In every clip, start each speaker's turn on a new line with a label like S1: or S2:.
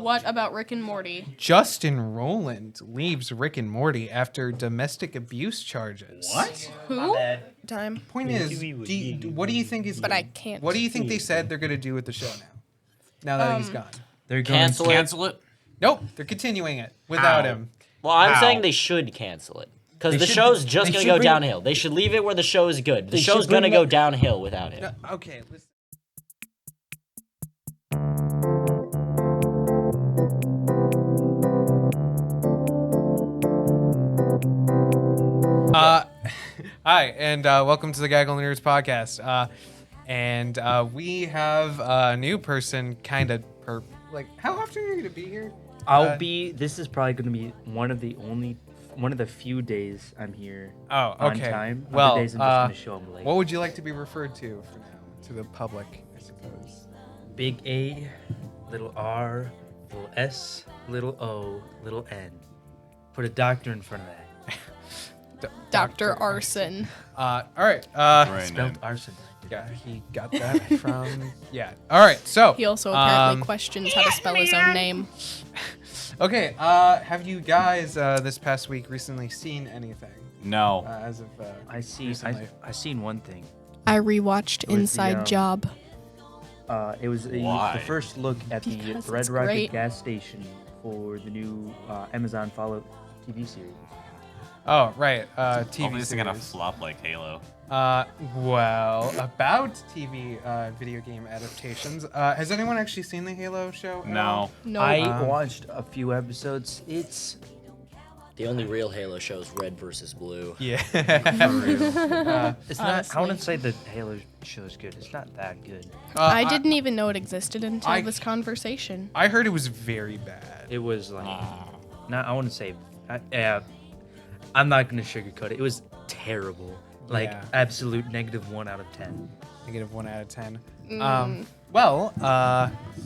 S1: What about Rick and Morty?
S2: Justin Rowland leaves Rick and Morty after domestic abuse charges.
S3: What?
S1: Who?
S4: Time.
S2: Point is, what do you think is?
S1: But I can't.
S2: What do you think they said they're going to do with the show now? Now that he's gone.
S5: They're going to
S3: Cancel it.
S2: Nope, they're continuing it without him.
S6: Well, I'm
S3: How?
S6: saying they should cancel it. Because
S5: They
S6: the
S5: should-
S6: show's just
S5: they
S6: going to
S5: should
S6: go
S5: bring-
S6: downhill. They should leave it where the show is good. The
S5: They
S6: show's
S5: should
S6: going to
S5: bring
S6: go
S5: that-
S6: downhill without him.
S2: Okay, listen. Hi, and welcome to the Gaggle Nerds podcast. We have a new person, how often are you going to be here?
S5: This is probably going to be one of the few days I'm here
S2: Oh,
S5: on
S2: okay.
S5: time.
S2: Well,
S5: Other days I'm just going to show up late.
S2: what would you like to be referred to for now, to the public, I suppose?
S5: Big A, little R, little S, little O, little N. Put a doctor in front of that.
S1: Dr. Arson.
S2: All right.
S3: Right,
S5: Spelled
S3: man.
S5: arson.
S2: Yeah, he got that from. Yeah. All right. So.
S1: He also apparently questions how to spell his own name.
S2: Okay. Have you guys this past week recently seen anything?
S3: No.
S2: As of
S5: I seen one thing.
S1: I rewatched
S5: was the,
S1: Inside Job.
S5: It was the
S3: Why?
S5: first look at the
S1: Because
S5: Red
S1: it's
S5: Rocket
S1: great.
S5: gas station for the new Amazon Fallout TV series.
S2: Oh, right. TV
S3: Hopefully this is gonna
S2: series.
S3: flop like Halo.
S2: Well, about TV video game adaptations. Has anyone actually seen the Halo show? at all?
S3: No.
S1: No.
S5: I watched a few episodes. It's
S6: The only real Halo show is Red versus Blue.
S2: Yeah.
S5: It's not. I
S1: Honestly.
S5: wouldn't say the Halo show is good. It's not that good.
S1: I didn't even know it existed until
S2: I-
S1: this conversation.
S2: I heard it was very bad.
S5: It was like, not. I wouldn't say. I'm not gonna sugarcoat it. It was terrible. Like
S2: Yeah.
S5: absolute -1 out of 10.
S2: Negative 1 out of 10.
S1: Mm.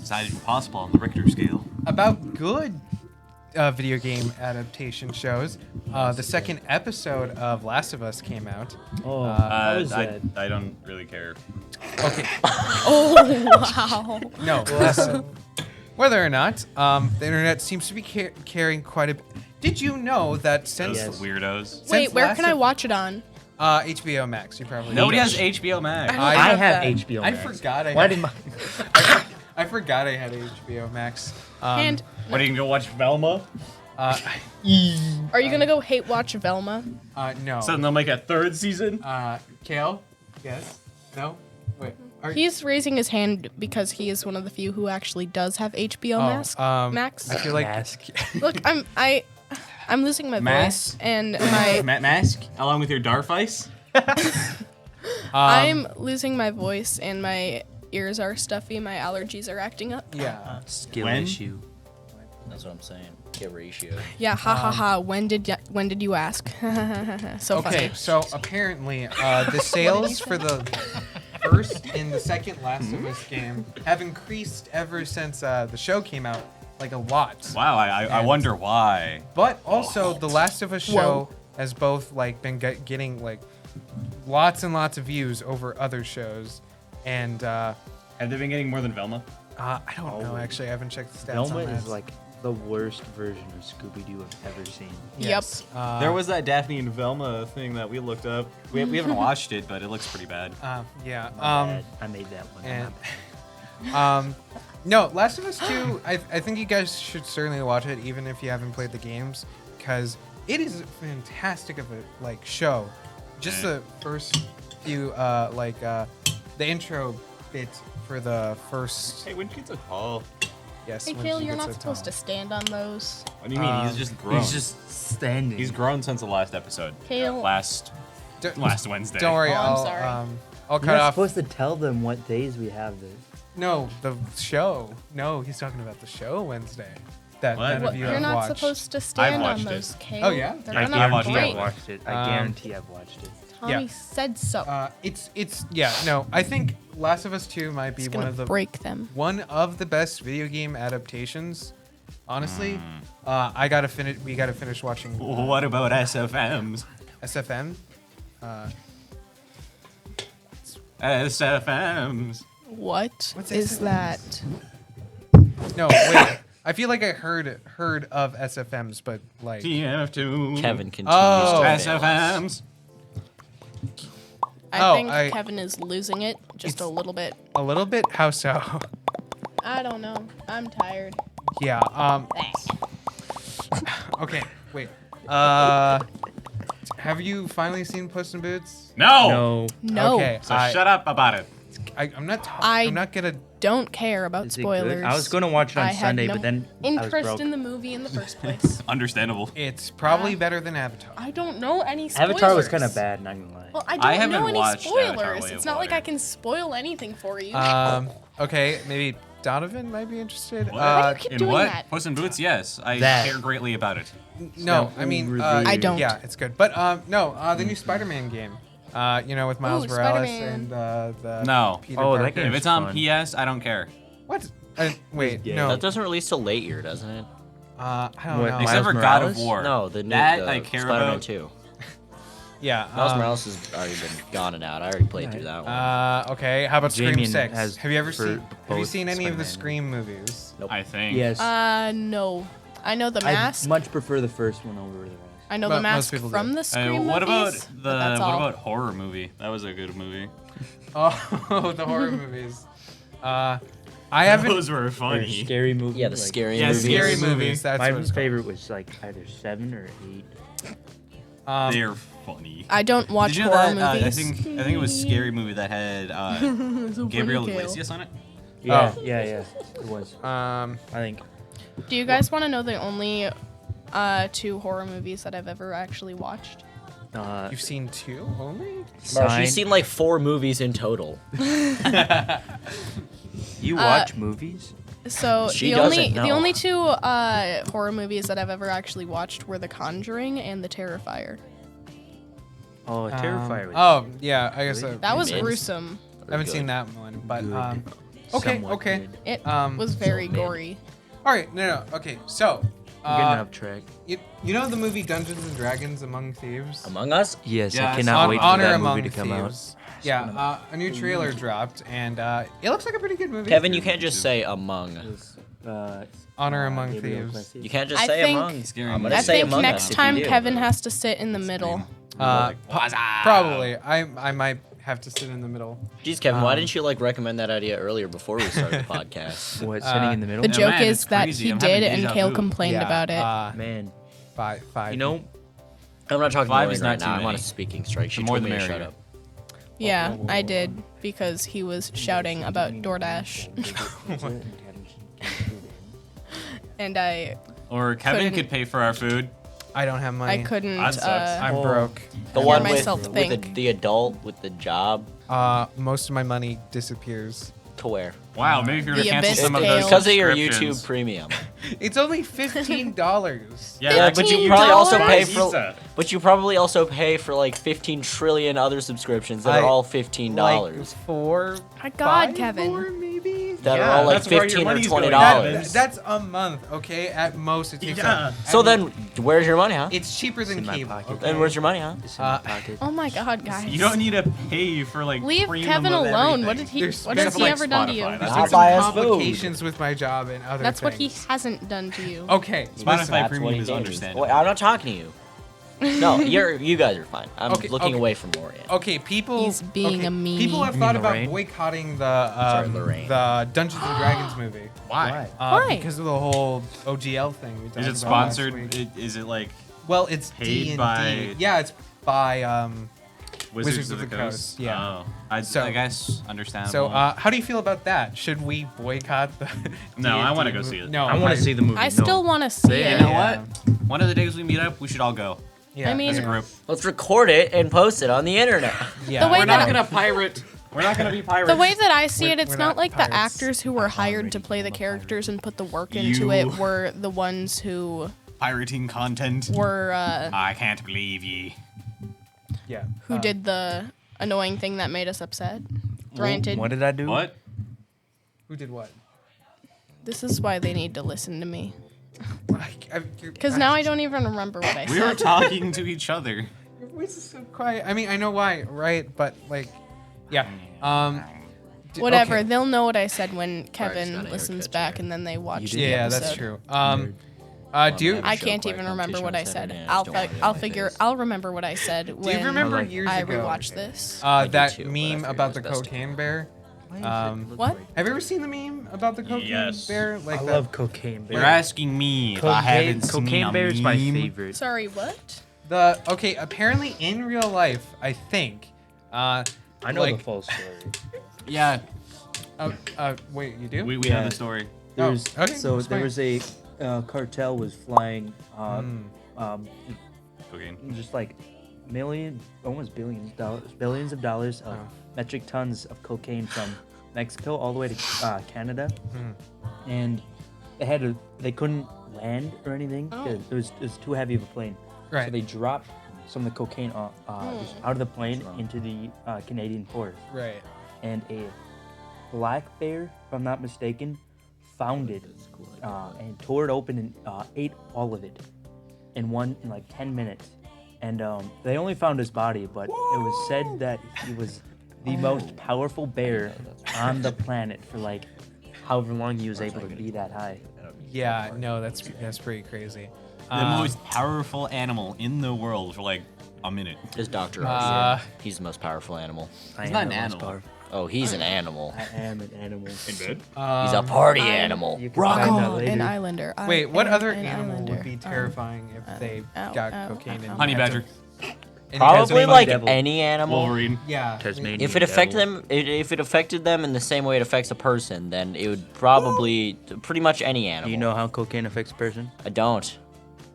S3: It's not even possible on the Richter scale.
S2: About good video game adaptation shows, the second episode of Last of Us came out.
S5: Oh, how was
S3: I
S5: that?
S3: don't really care.
S2: Okay.
S1: Oh, wow.
S2: No, listen. Whether or not, the internet seems to be carrying quite a. Did you know that since
S5: Yes.
S3: Weirdos.
S1: Wait, where
S2: Last
S1: can I
S2: of-
S1: watch it on?
S2: HBO Max? You probably
S3: Nobody
S2: know.
S3: has HBO Max.
S5: I have
S1: that.
S5: HBO
S2: I
S5: Max.
S2: forgot I
S5: Why
S2: had.
S5: did my?
S2: I forgot I had HBO Max.
S1: And
S3: What, are you gonna go watch Velma?
S1: are you gonna go hate watch Velma?
S2: No.
S3: So then they'll make a third season?
S2: Kale? Yes? No? Wait.
S1: He's raising his hand because he is one of the few who actually does have HBO Max.
S2: I feel like.
S5: Mask.
S1: Look, I'm losing my
S3: Mass?
S1: voice and my
S3: Mask? Along with your Darfice?
S1: I'm losing my voice and my ears are stuffy. My allergies are acting up.
S2: Yeah.
S5: Skill
S3: When?
S5: issue.
S6: That's what I'm saying. Get ratio.
S1: Yeah, ha ha ha. When did you ask? So
S2: Okay,
S1: funny.
S2: so apparently the sales for the first and the second Last of Us game have increased ever since the show came out, like a lot.
S3: Wow, I
S2: And-
S3: wonder why.
S2: But also, the Last of Us show has both like been getting like lots and lots of views over other shows, and
S3: Have they been getting more than Velma?
S2: I don't know actually. I haven't checked the stats
S5: Velma
S2: on that.
S5: is like the worst version of Scooby-Doo I've ever seen.
S2: Yes.
S3: There was that Daphne and Velma thing that we looked up. We haven't watched it, but it looks pretty bad.
S2: Yeah.
S5: Bad. I made that one.
S2: And, no, Last of Us 2, I think you guys should certainly watch it, even if you haven't played the games, because it is fantastic of a like show. Just the first few, the intro bit for the first.
S3: Hey, when kids are tall.
S2: Yes.
S1: Hey,
S2: when
S1: Kale,
S2: she
S1: you're
S2: gets
S1: not
S2: so
S1: supposed to
S2: tall.
S1: stand on those.
S3: What do you mean? He's just grown.
S5: He's just standing.
S3: He's grown since the last episode.
S1: Kale.
S3: Last Wednesday.
S2: Don't worry,
S1: Oh, I'm
S2: I'll
S1: sorry.
S2: I'll
S5: You're
S2: cut
S5: not
S2: off.
S5: supposed to tell them what days we have this.
S2: No, the show. No, he's talking about the show Wednesday. That
S3: What?
S2: none
S1: What,
S2: of you
S1: you're
S2: have
S1: not
S2: watched.
S1: supposed to stand on
S3: watched it.
S1: those, Kale.
S2: Oh, yeah?
S1: They're
S5: I
S1: gonna
S3: watched it.
S1: break.
S5: watched it. I guarantee I've watched it.
S1: Tommy
S2: Yeah.
S1: said so.
S2: It's yeah. No, I think Last of Us 2 might be
S1: It's
S2: one
S1: gonna
S2: of the
S1: break them.
S2: one of the best video game adaptations. Honestly, we gotta finish watching
S3: What about SFMs?
S2: SFM.
S3: SFMs.
S1: What
S2: What's
S1: is
S2: SFMs?
S1: that?
S2: No, wait. I feel like I heard of SFMs, but like
S3: TF2.
S6: Kevin continues
S2: Oh.
S6: to fail us.
S3: SFMs.
S1: I think Kevin is losing it just a
S2: It's-
S1: little bit.
S2: a little bit. How so?
S1: I don't know. I'm tired.
S2: Yeah. Okay. Wait. Have you finally seen Puss in Boots?
S3: No.
S1: No.
S2: Okay.
S3: So shut up about it.
S2: I'm not.
S1: I
S2: I'm not gonna.
S1: don't care about
S5: Is it good?
S1: spoilers.
S5: I was gonna watch it on
S1: I had
S5: Sunday,
S1: no
S5: but then I was
S1: interest
S5: broke.
S1: in the movie in the first place.
S3: Understandable.
S2: It's probably better than Avatar.
S1: I don't know any spoilers.
S5: Avatar was kind of bad, not gonna lie.
S1: Well, I
S3: I
S1: don't
S3: haven't
S1: know any
S3: watched Avatar:
S1: spoilers.
S3: Way
S1: It's
S3: of
S1: not like
S3: Water.
S1: I can spoil anything for you.
S2: Okay. Maybe Donovan might be interested.
S3: What?
S1: Why do you keep
S3: In
S1: doing
S3: what?
S1: that?
S3: Puss in Boots? Yes, I
S5: That.
S3: care greatly about it.
S2: No, I mean,
S1: I don't.
S2: Yeah, it's good. But no, the new Spider-Man game. With Miles
S1: Ooh,
S2: Morales
S1: Spider-Man.
S2: and the
S3: No.
S2: Peter
S5: Oh, that
S2: Parker.
S5: game-
S3: If it's on
S5: fun.
S3: PS, I don't care.
S2: What? Wait,
S5: Yeah.
S2: no.
S6: That doesn't release till late year, doesn't it?
S2: I don't
S5: What,
S2: know.
S3: Except for
S5: Miles
S3: God of
S5: Morales?
S3: War.
S6: No, the new
S3: That
S6: the
S3: I care
S6: Spider-Man
S3: about.
S6: 2.
S2: Yeah.
S6: Miles Morales has already been gone and out. I already played through that one.
S2: Okay. How about Scream
S5: Damien
S2: 6?
S5: has
S2: Have you ever
S5: for
S2: seen? Have you
S5: both
S2: seen any of the
S5: Spider-Man.
S2: Scream movies?
S3: I think.
S5: Yes.
S1: No. I know the
S5: I
S1: mask.
S5: much prefer the first one over the rest.
S1: I know
S2: But
S1: the
S2: most
S1: mask
S2: people
S1: from
S2: do.
S1: the Scream
S3: What about
S1: movies,
S3: the
S1: but that's
S3: what
S1: all.
S3: about horror movie? That was a good movie.
S2: Oh, the horror movies. I haven't.
S3: Those were
S5: Or
S3: funny.
S5: scary movie.
S6: Yeah, the
S5: like,
S6: scary
S3: Yeah,
S6: movies.
S2: Scary
S3: movies.
S2: movies. That's
S5: My
S2: what it's called.
S5: favorite was like either 7 or 8.
S3: They're funny.
S1: I don't watch
S3: Did you know
S1: horror
S3: that? I
S1: movies.
S3: think it was Scary Movie that had
S1: So
S3: Gabriel
S1: funny, Kale.
S3: Iglesias on it.
S5: Yeah,
S2: Oh.
S5: yeah. It was. I think.
S1: Do you guys want to know the only 2 horror movies that I've ever actually watched?
S2: You've seen 2 only?
S6: Bro,
S5: Sign.
S6: she's seen like 4 movies in total.
S5: You watch movies?
S1: So
S6: She
S1: the only
S6: doesn't know.
S1: the only 2 horror movies that I've ever actually watched were The Conjuring and The Terrifier.
S5: Oh, Terrifier. was
S2: Oh, yeah. I guess
S1: That was
S6: It's-
S1: gruesome.
S2: I haven't seen that one, but okay,
S5: somewhat
S2: okay.
S5: good.
S1: It
S2: Um,
S1: was very
S6: so mid.
S1: gory.
S2: All right, no. Okay, so
S5: I'm getting off track.
S2: you know the movie Dungeons and Dragons: Among Thieves?
S6: Among Us?
S5: Yes,
S3: Yeah,
S5: I
S3: I
S5: cannot
S3: saw
S5: wait for
S2: Honor
S5: that
S2: Among
S5: movie to come out.
S2: Thieves. Yeah, a new trailer dropped, and it looks like a pretty good movie.
S6: Kevin, you can't just say among.
S2: Honor Among
S5: Gabriel
S2: Thieves.
S6: You can't just
S1: I
S6: say
S1: think-
S6: among.
S3: Scary
S6: I'm
S3: movie.
S6: gonna
S1: I
S6: say
S1: think
S6: among
S1: next
S6: Us if
S1: time
S6: you do.
S1: Kevin has to sit in the middle.
S2: Probably. I might have to sit in the middle.
S6: Jeez, Kevin, why didn't you like recommend that idea earlier before we started the podcast?
S5: What, sitting in the middle?
S1: The
S3: Yeah,
S1: joke
S3: man,
S1: is
S3: it's
S1: that
S3: crazy.
S1: he
S3: I'm having
S1: did, and
S3: deja
S1: Kale
S3: vu.
S1: complained about it.
S5: Man,
S2: Five.
S5: you know,
S6: I'm not talking to
S3: 5
S6: Lauren
S3: is
S6: right
S3: not
S6: now.
S3: too
S6: I'm on a
S3: many.
S6: speaking strike. She
S3: The more
S6: told
S3: the
S6: me to shut
S3: merrier.
S6: up.
S1: Yeah, I did because he was shouting about DoorDash, and I
S3: Or Kevin
S1: Couldn't-
S3: could pay for our food.
S2: I don't have money.
S1: couldn't.
S3: That sucks.
S2: I'm broke.
S6: The
S1: Hear
S6: one with,
S1: myself
S6: with
S1: think.
S6: the adult with the job
S2: Most of my money disappears.
S6: to where?
S3: Wow, maybe if you were to
S1: The
S3: cancel
S1: Abyss
S3: some of
S1: Tale.
S3: those
S6: Because of your
S3: subscriptions.
S6: YouTube Premium.
S2: It's only $15.
S3: Yeah,
S6: Yeah,
S3: that
S6: but
S3: could
S6: you
S3: be
S6: probably
S3: used
S6: also
S3: for
S6: pay
S3: pizza.
S6: But you probably also pay for like 15 trillion other subscriptions that are all $15
S2: Like 4.
S1: My God,
S2: 5
S1: Kevin.
S2: more, maybe.
S6: that
S3: Yeah,
S6: are all like
S3: that's where your
S6: 15 or
S3: money's going,
S6: $20.
S3: Kevin.
S2: That's a month, okay? At most, it takes.
S3: Yeah.
S6: So then, where's your money, huh?
S2: it's cheaper than
S5: in my
S2: cable.
S5: pocket.
S2: Okay?
S6: Then where's your money, huh?
S5: it's in my pocket.
S1: Oh my God, guys!
S3: You don't need to pay for like
S1: Leave
S3: premium
S1: Kevin
S3: of
S1: alone.
S3: everything.
S1: What did he?
S2: There's
S1: What has
S2: stuff
S1: he
S2: like
S1: ever done to you?
S3: Spotify.
S2: There's
S6: Not
S2: been some
S6: buy us food.
S2: complications with my job and other
S1: That's what he
S2: things.
S1: hasn't done to you.
S2: Okay,
S3: Spotify
S2: listen.
S6: That's
S3: Premium
S6: what he
S3: is
S6: gave me.
S3: understandable.
S6: Wait, I'm not talking to you. No, you guys are fine. I'm
S2: Okay,
S6: looking
S2: okay.
S6: away from Lorian.
S2: Okay, people.
S1: He's being
S2: okay,
S1: a meanie.
S2: People have
S5: You
S2: thought
S5: mean
S2: about
S5: Lorraine?
S2: boycotting
S6: Lorraine.
S2: the Dungeons and Dragons movie.
S3: Why?
S1: Why?
S2: Because of the whole OGL thing. We
S3: Is
S2: talked
S3: it
S2: about last
S3: sponsored?
S2: week.
S3: Is it like
S2: Well, it's
S3: paid
S2: D&D.
S3: by-
S2: Yeah, it's by.
S3: Wizards of the Coast?
S2: yeah.
S3: Oh, I
S2: So-
S3: guess understandable.
S2: So, how do you feel about that? Should we boycott the?
S3: No, I
S2: D&D
S3: wanna go
S2: movie?
S3: see it.
S2: No,
S5: I want to see the movie.
S1: I
S5: no.
S1: still want to see
S3: You
S1: it.
S3: know
S2: Yeah.
S3: what? One of the days we meet up, we should all go
S2: Yeah,
S1: I mean-
S3: as a
S2: yeah.
S3: group.
S6: Let's record it and post it on the internet.
S2: Yeah.
S1: The way
S3: We're
S1: that
S3: not gonna pirate. We're not gonna be pirates.
S1: The way that I see it,
S2: We're
S1: it's
S2: not
S1: not like the
S2: pirates.
S1: actors who were hired to play the characters and put the work into it were the ones who
S3: pirating content.
S1: were
S3: I can't believe ye.
S2: Yeah.
S1: who did the annoying thing that made us upset. Granted,
S5: What did I do?
S3: What?
S2: Who did what?
S1: this is why they need to listen to me.
S2: Because
S1: Because now I don't even remember what I
S3: We were
S1: said.
S3: talking to each other.
S2: Your voice is so quiet. I mean, I know why, right? But like, yeah.
S1: Whatever.
S2: Okay.
S1: They'll know what I said when
S6: got
S1: Kevin
S6: a
S1: listens
S6: haircut
S1: back
S6: today.
S1: and then they watch the
S2: Yeah,
S1: episode.
S2: that's true.
S6: Nerd.
S2: Do you
S6: Well,
S1: I
S6: show
S1: can't
S6: choir
S1: even remember
S6: competition
S1: what
S6: on
S1: I said.
S6: Saturday, and I just don't want it in
S1: I'll
S6: my
S1: figure.
S6: face.
S1: I'll remember what I said
S2: do you
S1: when
S2: remember
S3: like,
S2: years
S1: I
S2: ago?
S1: rewatched this.
S6: I do
S2: That
S6: too, but I
S2: meme
S6: figured
S2: about
S6: it
S2: the
S6: was best to.
S2: cocaine bear.
S1: What?
S2: Have you ever seen the meme about the cocaine
S3: Yes.
S2: bear? Like
S5: I
S2: that?
S5: love Cocaine Bear.
S3: You're asking me if I haven't seen
S5: Cocaine
S3: a
S5: Bear is my
S3: meme.
S5: favorite.
S1: Sorry, what?
S2: Okay, apparently in real life, I think.
S5: I know
S2: like,
S5: the full story.
S3: Yeah,
S2: wait, you do?
S3: we
S4: Yeah.
S3: know the story.
S4: There's
S2: okay,
S4: so
S2: that's
S4: there
S2: fine.
S4: was a cartel was flying
S3: Cocaine.
S4: just like almost billions of dollars of
S2: Oh.
S4: metric tons of cocaine from Mexico all the way to Canada, and they couldn't land or anything because it was too heavy of a plane.
S2: Right.
S4: So they dropped some of the cocaine just out of the plane into the Canadian forest,
S2: Right.
S4: and a black bear, if I'm not mistaken, found it and tore it open and ate all of it in like 10 minutes. And they only found his body, but it was said that he was the most powerful bear on the planet for like however long he was able to be that high.
S2: Yeah, no, that's pretty crazy.
S3: The most powerful animal in the world for like a minute.
S6: Is Dr.
S2: Uh,
S6: He's the most powerful animal.
S4: I
S3: He's
S4: am
S3: not
S4: the
S3: an
S4: most
S3: animal.
S4: powerful.
S6: Oh, he's an animal.
S4: I am an animal.
S3: In bed?
S6: He's a party
S1: I'm-
S6: animal.
S4: You can
S1: Rock
S4: find that
S1: on,
S4: later.
S1: an islander. I
S2: Wait, what
S1: am
S2: other
S1: an
S2: animal
S1: islander.
S2: would be terrifying if they
S1: ow,
S2: got
S1: ow,
S2: cocaine in?
S1: ow.
S3: Honey badger.
S2: And
S6: Probably
S4: Tasmanian
S6: like
S4: devil.
S6: any animal.
S3: Wolverine.
S2: Yeah.
S4: Tasmanian
S6: If it affected
S4: devil.
S6: them, if it affected them in the same way it affects a person, then it would probably pretty much any animal.
S4: Do you know how cocaine affects a person?
S6: I don't,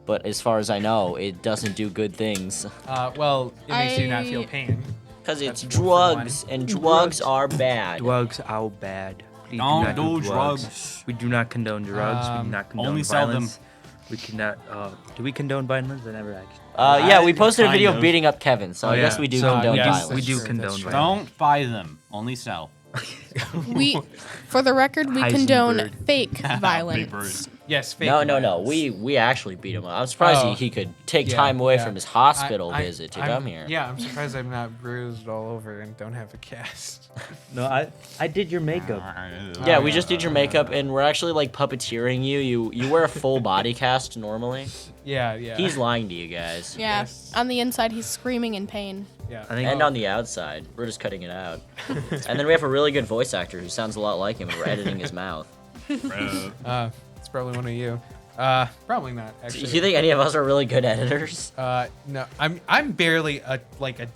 S6: but as far as I know, it doesn't do good things.
S2: Well, it makes you not feel
S1: I-
S2: pain.
S6: Cause it's
S2: That's one for
S6: drugs, and drugs are bad.
S4: Drugs are bad. Please
S3: Don't
S4: do not
S3: do
S4: drugs.
S3: drugs.
S4: We do not condone drugs. We do not condone
S3: only sell them.
S4: violence. We cannot. Do we condone violence? I never actually.
S6: Yeah, we posted a
S3: Kind
S6: video
S3: of.
S6: beating up Kevin, so I
S4: yeah.
S6: guess we do
S4: So
S6: condone
S2: yes,
S6: violence.
S4: We do
S2: That's true,
S4: condone
S2: that's true.
S4: violence.
S3: Don't buy them. Only sell.
S1: We, for the record, we condone
S4: Heisenberg.
S1: fake
S3: Big bird.
S1: violence.
S2: Yes, fake
S6: No.
S2: violence.
S6: We actually beat him up. I'm surprised
S2: Oh.
S6: he could take
S2: Yeah,
S6: time away
S2: yeah.
S6: from his hospital
S2: I-
S6: visit to
S2: I'm-
S6: come here.
S2: Yeah, I'm surprised I'm not bruised all over and don't have a cast.
S4: No, I did your makeup.
S6: Yeah, we just did your makeup, and we're actually like puppeteering you. You wear a full body cast normally.
S2: Yeah, yeah.
S6: He's lying to you guys.
S1: Yeah.
S2: Yes.
S1: On the inside, he's screaming in pain.
S2: yeah.
S4: I think
S6: And on the outside, we're just cutting it out. And then we have a really good voice actor who sounds a lot like him, and we're editing his mouth.
S2: It's probably one of you. Probably not
S6: Do
S2: actually.
S6: you think any of us are really good editors?
S2: No, I'm barely a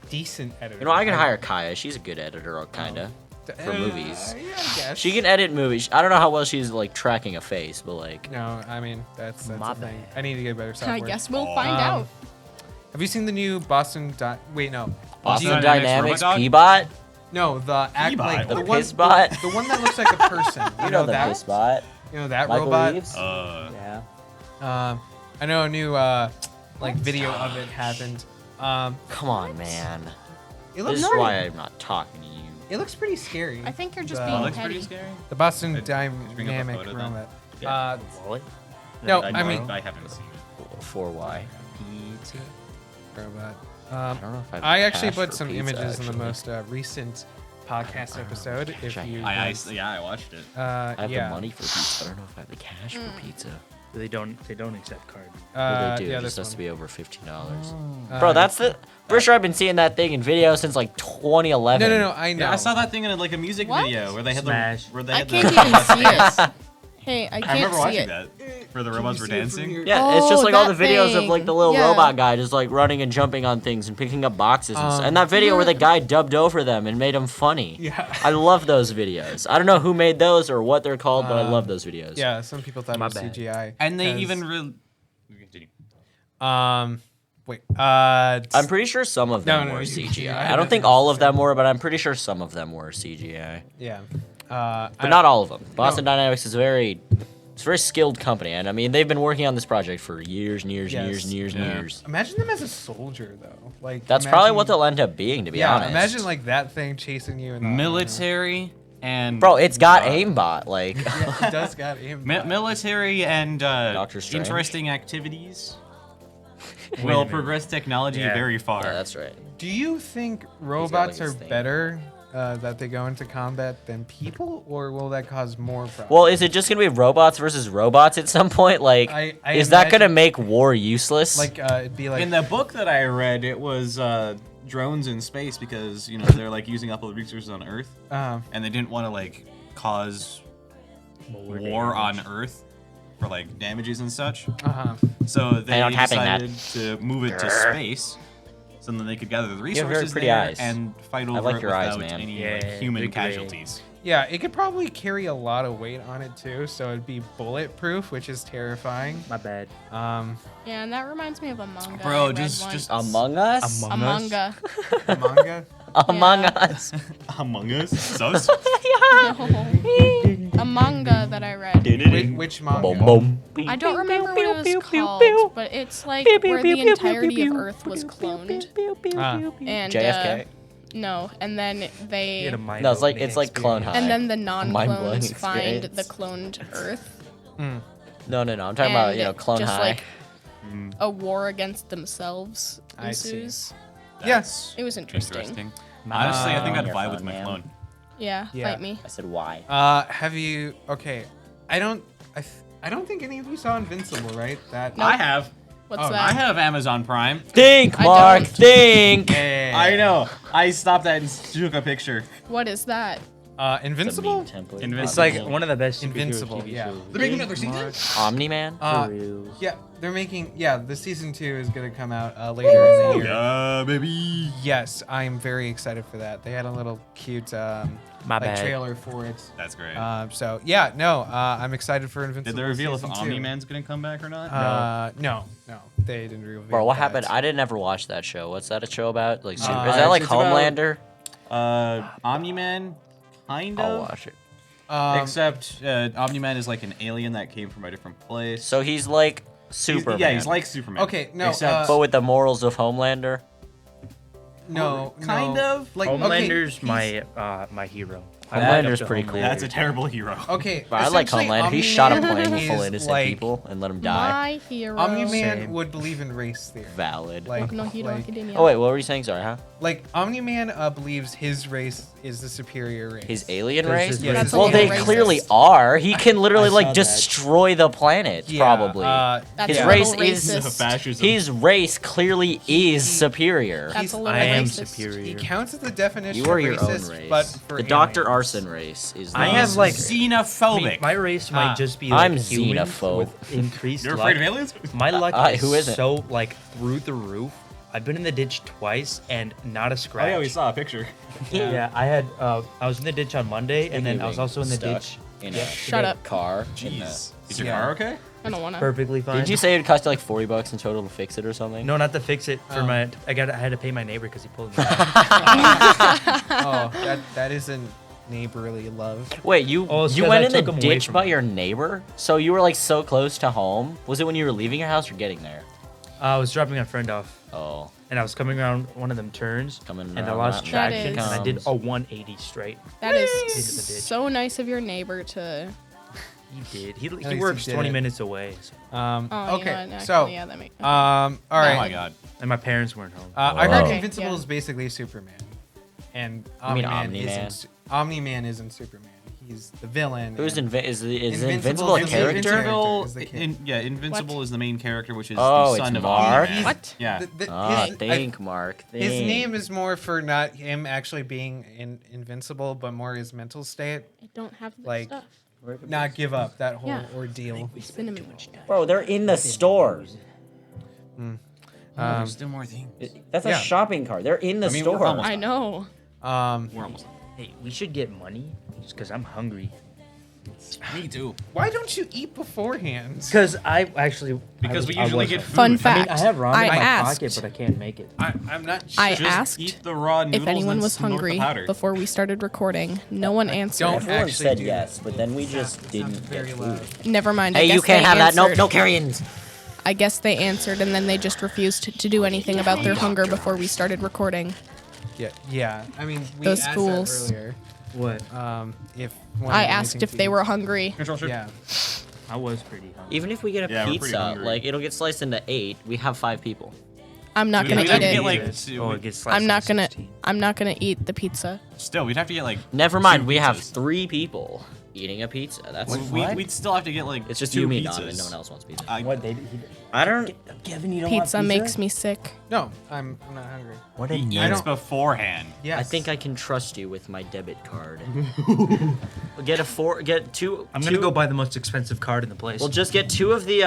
S2: decent editor.
S6: You know, I can hire Kaya. She's a good editor, kinda. For movies.
S2: Yeah, I guess.
S6: She can edit movies. I don't know how well she's like tracking a face, but like,
S2: No, I mean that's
S4: My
S2: the thing.
S4: bad.
S2: I need to get better software.
S1: I guess we'll find out.
S2: Have you seen the new Boston? Wait, no.
S6: Boston
S2: Do you-
S6: Dynamics,
S3: Robot Dog?
S6: P-Bot.
S2: No, the act
S3: P-bot.
S2: like
S3: The
S2: the one,
S6: piss bot?
S2: the one that looks like a person.
S6: You know the
S2: that?
S6: P-Bot.
S2: You know that
S6: Michael
S2: robot.
S6: Reeves.
S4: Yeah.
S2: I know a new like video of it happened.
S6: Come on, man.
S2: It
S6: This
S2: looks
S6: is
S2: pretty,
S6: why I'm not talking to you.
S2: it looks pretty scary.
S1: I think you're just
S2: The-
S1: being
S3: looks pretty
S1: petty.
S3: scary.
S2: The Boston
S3: Could you bring up a
S2: Dynamic
S3: photo then?
S2: robot.
S6: Wallet?
S2: No,
S3: I
S2: I mean
S3: haven't seen it.
S6: 4Y.
S2: robot.
S6: I don't know if I've
S2: I actually
S6: cashed
S2: put
S6: for
S2: some
S6: pizza,
S2: images in the
S6: actually.
S2: most recent podcast episode. If
S6: Check.
S2: you,
S3: I
S2: guys-
S3: watched it.
S6: I have
S2: yeah.
S6: the money for pizza. I don't know if I have the cash for pizza.
S4: They don't accept cards.
S6: Well, they do.
S2: Yeah,
S6: it just
S2: this
S6: has to
S2: one.
S6: be over $15.
S2: Uh,
S6: Bro, that's the. Pretty sure I've been seeing that thing in videos since like 2011.
S2: No, I know.
S3: Yeah, I saw that thing in like a music
S1: What?
S3: video where they had
S4: Smash.
S3: the where they
S1: I
S3: had
S1: can't
S3: the
S1: even see it. Hey, I
S3: I
S1: can't
S3: remember
S1: see
S3: watching
S1: it.
S3: that where the robots were dancing.
S6: Yeah, it's just
S1: Oh,
S6: like all the
S1: that
S6: videos of like the little
S1: thing. Yeah.
S6: robot guy just like running and jumping on things and picking up boxes and,
S2: Um,
S6: and that video where the guy dubbed over them and made them funny.
S2: Yeah.
S6: I love those videos. I don't know who made those or what they're called, but I love those videos.
S2: Yeah, some people thought
S4: My
S2: it was
S4: bad.
S2: CGI.
S3: And they
S2: 'cause,
S3: even continue.
S2: Wait.
S6: I'm pretty sure some of them
S2: No,
S6: were
S2: you-
S6: CGI.
S2: yeah,
S6: I don't think all of them were, but I'm pretty sure some of them were CGI.
S2: Yeah.
S6: But not all of them. Boston Dynamics is it's a very skilled company, and I mean they've been working on this project for years and years and years and years and
S3: Yeah.
S6: years.
S2: Imagine them as a soldier though. Like
S6: That's probably what they'll end up being, to be
S2: Yeah,
S6: honest.
S2: imagine like that thing chasing you in the
S3: Military and
S6: Bro, it's got aimbot. Like,
S2: Yeah, it does got aim.
S3: military and
S6: Doctor Strange.
S3: interesting activities will progress technology
S4: Yeah.
S3: very far.
S6: yeah, that's right.
S2: Do you think robots
S6: his
S2: are
S6: thing.
S2: better that they go into combat than people, or will that cause more problems?
S6: Well, is it just gonna be robots versus robots at some point? Like,
S2: I
S6: is that gonna
S2: imagine-
S6: make war useless?
S2: Like it'd be like
S3: In the book that I read, it was drones in space because they're like using up all the resources on Earth, and they didn't want to like cause war on Earth for like damages and such. So they
S6: don't happen that.
S3: decided to move it to space, so then they could gather the
S6: have
S3: resources
S6: very pretty
S3: there
S6: eyes.
S3: and fight over
S6: like
S3: it
S6: your eyes,
S3: without
S6: man.
S3: any
S5: Yeah,
S3: like, human
S5: they're great.
S3: casualties.
S2: yeah, it could probably carry a lot of weight on it too, so it'd be bulletproof, which is terrifying.
S4: My bad.
S1: Yeah, and that reminds me of a manga.
S3: Bro,
S1: I read
S3: just-
S1: once.
S3: just-
S6: Among Us?
S1: a manga.
S2: Manga.
S6: Among
S1: Yeah.
S6: Us.
S3: Among Us, sus.
S1: A manga that I read.
S2: Which manga?
S6: Boom, boom.
S1: I don't remember what it was called, but it's like where the entirety of Earth was cloned. And
S6: JFK?
S1: no, and then they
S6: No, it's like Clone High.
S1: and then the
S6: mind-blowing
S1: non-clones find
S6: experience.
S1: the cloned Earth.
S6: No, I'm talking about,
S1: and
S6: Clone
S1: just
S6: High.
S1: like a war against themselves
S2: I see.
S1: ensues.
S2: Yes.
S1: It was interesting.
S3: Interesting. Honestly, I think I'd
S6: Your
S3: vibe
S6: phone,
S3: with my
S6: man.
S3: clone.
S1: Yeah,
S2: Yeah.
S1: fight me.
S6: I said why?
S2: Have you? Okay, I don't think any of you saw Invincible, right? That.
S1: Nope.
S3: I have.
S1: What's
S2: Oh,
S1: that?
S3: I have Amazon Prime.
S6: Think,
S1: I
S6: Mark,
S1: don't.
S6: think!
S2: Yeah.
S3: I know. I stopped that and took a picture.
S1: What is that?
S2: Invincible.
S5: It's like one of the best superhero
S2: Invincible,
S5: TV
S2: yeah.
S5: shows.
S3: They're making another season?
S6: Omni-Man?
S2: Yeah, they're making. Yeah, the season 2 is gonna come out later in the year.
S3: Yeah, baby.
S2: Yes, I'm very excited for that. They had a little cute
S5: My bad.
S2: trailer for it.
S3: That's great.
S2: So yeah, no, I'm excited for Invincible.
S3: Did they reveal if
S2: season 2.
S3: Omni-Man's gonna come back or not?
S2: No, they didn't reveal.
S6: Bro, what
S2: that.
S6: happened? I didn't ever watch that show. What's that a show about? Like, is
S2: it's
S6: that like
S3: about-
S6: Homelander?
S3: Omni-Man, kind of.
S6: I'll watch it.
S3: Except Omni-Man is like an alien that came from a different place.
S6: So he's like
S3: He's-
S6: Superman.
S3: Yeah, he's like Superman.
S2: Okay, no,
S3: Except
S6: but with the morals of Homelander.
S2: no,
S3: kind
S2: no.
S3: of.
S2: Like
S5: Homelander's
S2: okay,
S5: my hero.
S6: Homelander's
S5: I
S6: pretty
S5: love
S6: cool.
S3: that's a terrible hero.
S2: Okay,
S6: But I like
S2: essentially,
S6: Homelander. He shot a
S2: Omni-Man
S6: plane full of
S2: is
S6: innocent
S2: like-
S6: people and let them die.
S1: My hero.
S2: Omni-Man
S5: Same.
S2: would believe in race theory.
S6: Valid.
S2: Like,
S1: No Hero
S2: like,
S1: Academia.
S6: Oh wait, what were you saying? Sorry, huh?
S2: like Omni-Man believes his race is the superior race.
S6: His alien
S5: Does
S6: race?
S5: his
S2: Yeah,
S1: That's a
S6: Well,
S1: little
S6: they
S1: racist.
S6: clearly are. He can literally
S4: I
S6: like
S4: saw that.
S6: destroy the planet,
S2: Yeah,
S6: probably.
S1: That's
S6: his
S1: a
S6: race
S1: little
S6: is
S1: racist.
S3: Fascism.
S6: his race clearly is superior.
S1: That's a little
S5: I am
S1: racist.
S5: superior.
S2: He counts as the definition
S6: You are
S2: of
S6: your
S2: racist,
S6: own race.
S2: but for
S6: The Dr.
S2: aliens.
S6: Arson race is.
S5: I
S6: the
S5: have, like,
S3: xenophobic.
S5: My race might just be
S6: I'm
S5: like humans
S6: xenophobe.
S5: with increased
S3: You're
S5: luck.
S3: afraid of aliens?
S5: My luck
S6: Who
S5: is
S6: isn't?
S5: so like through the roof. I've been in the ditch twice and not a
S3: Oh
S5: scratch.
S3: yeah, we saw a picture.
S5: Yeah, I had. I was in the ditch on Monday, and then I was also in the
S6: Stuck
S5: ditch.
S6: in
S5: Yeah,
S6: a
S1: Shut up.
S6: car. in the-
S3: Jeez. Is your
S2: Yeah.
S3: car okay?
S1: I don't wanna.
S5: Perfectly fine.
S6: Did you say it cost you like $40 in total to fix it or something?
S5: No, not to fix it. For my, I had to pay my neighbor because he pulled me.
S2: Oh, that isn't neighborly love.
S6: Wait, you
S5: Oh, it's
S6: you
S5: 'cause
S6: went
S5: I
S6: in the
S5: took 'em away
S6: ditch
S5: from
S6: by
S5: him.
S6: your neighbor? So you were like so close to home? Was it when you were leaving your house or getting there?
S5: I was dropping a friend off,
S6: Oh,
S5: and I was coming around one of them turns,
S6: Coming
S5: and I
S6: around
S5: lost
S6: that
S5: traction, and I did
S6: comes.
S5: a 180 straight.
S1: That is
S5: Into the ditch.
S1: so nice of your neighbor to.
S5: He did. He
S2: least he
S5: works
S2: did
S5: 20
S2: it.
S5: minutes away, so-
S1: Oh,
S2: Okay,
S1: yeah,
S2: so
S1: yeah, that makes.
S2: all right.
S3: Oh my god.
S5: and my parents weren't home.
S2: I heard
S6: Okay,
S2: Invincible
S1: yeah.
S2: is basically Superman, and
S6: You mean
S2: Omni-Man
S6: Omni-Man?
S2: isn't. Omni-Man isn't Superman. He's the villain.
S6: who's
S2: and-
S6: is
S2: Invincible
S6: Invincible a
S2: is the
S6: character?
S2: Invincible- is the kid.
S3: Invincible
S1: What?
S3: is the main character, which is
S6: Oh,
S3: the son
S6: it's
S3: of
S6: Mark?
S3: Omni-Man.
S1: What?
S3: Yeah.
S6: Think, Mark. Think.
S2: His name is more for not him actually being invincible, but more his mental state.
S1: I don't have the
S2: Like,
S1: stuff.
S2: Not give up that whole
S1: Yeah.
S2: ordeal.
S1: It's been a minute.
S6: Bro, they're in the store.
S3: There's still more things.
S6: That's
S2: Yeah.
S6: a shopping cart. They're in the
S3: I mean, we're
S6: store.
S3: almost-
S1: I know.
S3: We're almost
S5: Hey, we should get money, just because I'm hungry.
S3: Me too.
S2: Why don't you eat beforehand?
S5: Because I actually
S3: Because we
S5: I
S3: usually
S5: was-
S3: get food.
S1: Fun
S5: I
S1: fact.
S5: mean, I have ramen
S1: I
S5: in my
S1: asked
S5: pocket, but I can't make it.
S2: I'm not.
S1: I
S3: Just
S1: asked
S3: eat the raw noodles
S1: if anyone
S3: and
S1: was
S3: snort the
S1: hungry
S3: powder.
S1: before we started recording. No one answered.
S2: Don't
S6: Everyone
S2: actually
S6: said
S2: do
S6: yes,
S2: that.
S6: but then we just
S2: Sounds
S6: didn't
S2: very
S6: get
S2: loud.
S6: food.
S1: Never mind. I
S6: Hey,
S1: guess
S6: you can't
S1: they
S6: have that. Nope,
S1: answered.
S6: no carry-ins.
S1: I guess they answered, and then they just refused to do anything about their hunger before we started recording.
S2: Yeah. I mean, we
S1: Those
S2: asked
S1: fools.
S2: that earlier.
S5: What?
S2: If
S1: I asked if they were hungry.
S2: Yeah.
S5: I was pretty hungry.
S6: Even if we get a
S3: Yeah, we're pretty
S6: pizza,
S3: hungry.
S6: like it'll get sliced into 8. We have 5 people.
S1: I'm not gonna
S3: We'd
S1: eat
S3: have to
S1: it.
S3: get, like,
S5: Oh, it gets sliced
S1: I'm not
S5: into
S1: gonna.
S5: 16.
S1: I'm not gonna eat the pizza.
S3: Still, we'd have to get like.
S6: Never mind.
S3: 2
S6: We have
S3: pizzas.
S6: 3 people eating a pizza. That's
S3: We'd still have to get like.
S6: it's just
S3: 2
S6: you, me,
S3: pizzas.
S6: Donovan. No one else wants pizza.
S4: What they?
S6: I don't.
S4: Kevin, you don't want
S1: Pizza
S4: pizza?
S1: makes me sick.
S2: No, I'm not hungry.
S4: What
S3: He
S4: a
S3: eats
S4: nerd.
S3: beforehand.
S2: Yes.
S6: I think I can trust you with my debit card. Get 2.
S5: I'm gonna go buy the most expensive card in the place.
S6: Well, just get 2 of the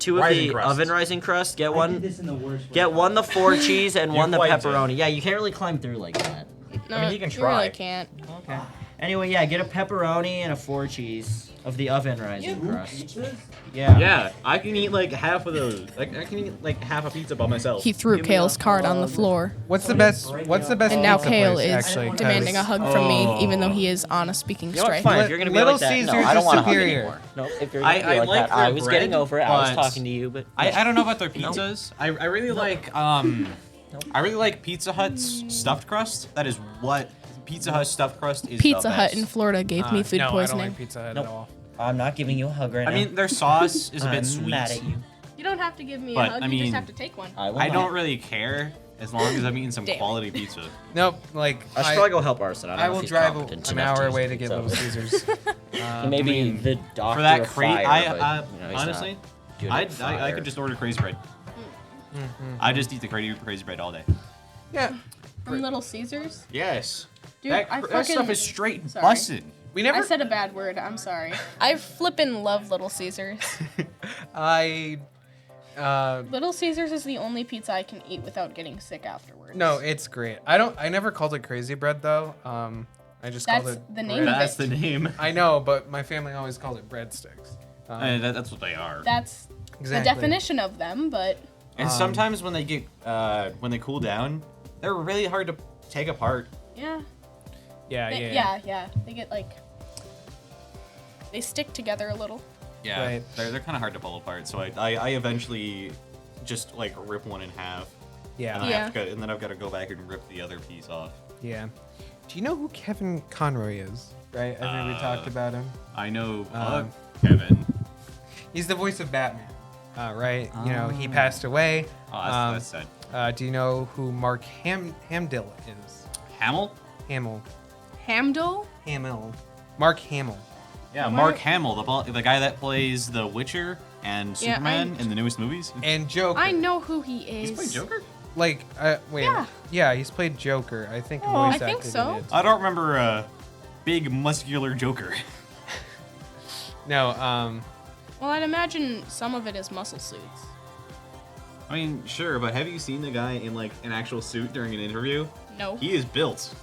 S5: Rising crust.
S6: oven rising crust. Get
S4: I did
S6: one.
S4: this in the worst way.
S6: Get one the 4 cheese and one the
S5: quite did.
S6: pepperoni. Yeah, you can't really climb through like that.
S1: No,
S5: mean, you can
S1: You
S5: try.
S1: really can't.
S6: Okay. Anyway, yeah, get a pepperoni and a 4 cheese of the oven rising crust.
S4: Pizzas?
S6: Yeah.
S7: Yeah, I can eat like half of those. I can eat like half a pizza by myself.
S1: He threw
S6: Give me
S1: Kale's
S6: a
S1: card on the
S6: hug.
S1: floor,
S2: What's the best? What's the best?
S1: and now
S2: pizza
S1: Kale
S2: place,
S1: is
S2: actually, 'cause
S1: demanding a hug from me, even though he is on a speaking
S6: You know what?
S1: strike.
S6: Fine. If you're gonna be
S2: Little
S6: like that, no,
S2: Caesars
S6: I don't
S2: is
S6: want to hug
S2: superior.
S6: anymore. No, if you're
S3: I
S6: gonna be like
S3: like
S6: that, I
S3: their
S6: was
S3: bread,
S6: getting over it. I was
S3: but
S6: talking to you, but
S3: I don't know about their pizzas. I really like I really like Pizza Hut's stuffed crust. That is what Pizza Hut stuffed crust is.
S1: Pizza
S3: the
S1: Hut
S3: best.
S1: in Florida gave me food
S2: no,
S1: poisoning.
S2: I don't like Pizza Hut
S6: Nope.
S2: at all.
S6: I'm not giving you a hug right
S3: I
S6: now.
S3: mean, their sauce is a bit
S6: I'm
S3: sweet.
S6: mad at you.
S1: You don't have to give me
S3: But,
S1: a hug.
S3: I
S1: you
S3: mean,
S1: just have to take one.
S6: I will
S3: I
S6: not.
S3: don't really care as long as I'm eating some
S1: Damn.
S3: quality pizza.
S2: Nope. Like
S6: I should probably go help Arson. I don't
S2: I
S6: know
S2: will
S6: if he's
S2: drive
S6: competent
S2: an
S6: enough
S2: hour
S6: to
S2: away
S6: use
S2: to get
S6: pizza,
S2: Little
S6: but-
S2: Caesars.
S6: He may be
S3: I mean,
S6: the doctor
S3: For that
S6: of
S3: crazy,
S6: fire, but, you know, he's
S3: honestly,
S6: not good at
S3: I
S6: fire.
S3: could just order crazy bread. I just eat the crazy bread all day.
S2: Yeah.
S1: From Little Caesars?
S3: Yes.
S1: Dude,
S3: that,
S1: I
S3: that stuff
S1: fucking-
S3: is straight
S1: Sorry.
S3: busted.
S2: We never.
S1: I said a bad word. I'm sorry. I flippin' love Little Caesars.
S2: I.
S1: Little Caesars is the only pizza I can eat without getting sick afterwards.
S2: No, it's great. I never called it crazy bread though. I just
S1: That's
S2: called it.
S1: the name
S2: bread.
S1: of
S3: That's
S1: it.
S3: the name.
S2: I know, but my family always called it breadsticks.
S3: That's what they are.
S1: That's
S2: Exactly.
S1: the definition of them, but
S3: And sometimes when they get when they cool down, they're really hard to take apart.
S1: yeah.
S2: Yeah,
S1: Yeah. They get like they stick together a little.
S3: Yeah,
S2: Right.
S3: they're kind of hard to pull apart. So I eventually just like rip one in half.
S2: Yeah.
S3: And,
S1: Yeah.
S3: and then I've got to go back and rip the other piece off.
S2: Yeah. Do you know who Kevin Conroy is? Right? I think we talked about him.
S3: I know
S2: Kevin. He's the voice of Batman. Right? You know, he passed away.
S3: Oh, that's sad.
S2: Do you know who Mark Hamill is?
S3: Hamill?
S2: Hamill.
S1: Hamdol?
S2: Hamill. Mark Hamill.
S3: Yeah, Mark Hamill, the guy that plays The Witcher and
S1: Yeah,
S3: Superman in the newest movies.
S2: And Joker.
S1: I know who he is.
S3: He's played Joker?
S2: Like, wait.
S1: Yeah.
S2: Yeah, he's played Joker. I think.
S1: Oh,
S2: voice
S1: I think
S2: acted
S1: so.
S2: in it.
S3: I don't remember a big muscular Joker.
S2: No.
S1: Well, I'd imagine some of it is muscle suits.
S3: I mean, sure, but have you seen the guy in like an actual suit during an interview?
S1: No.
S3: He is built.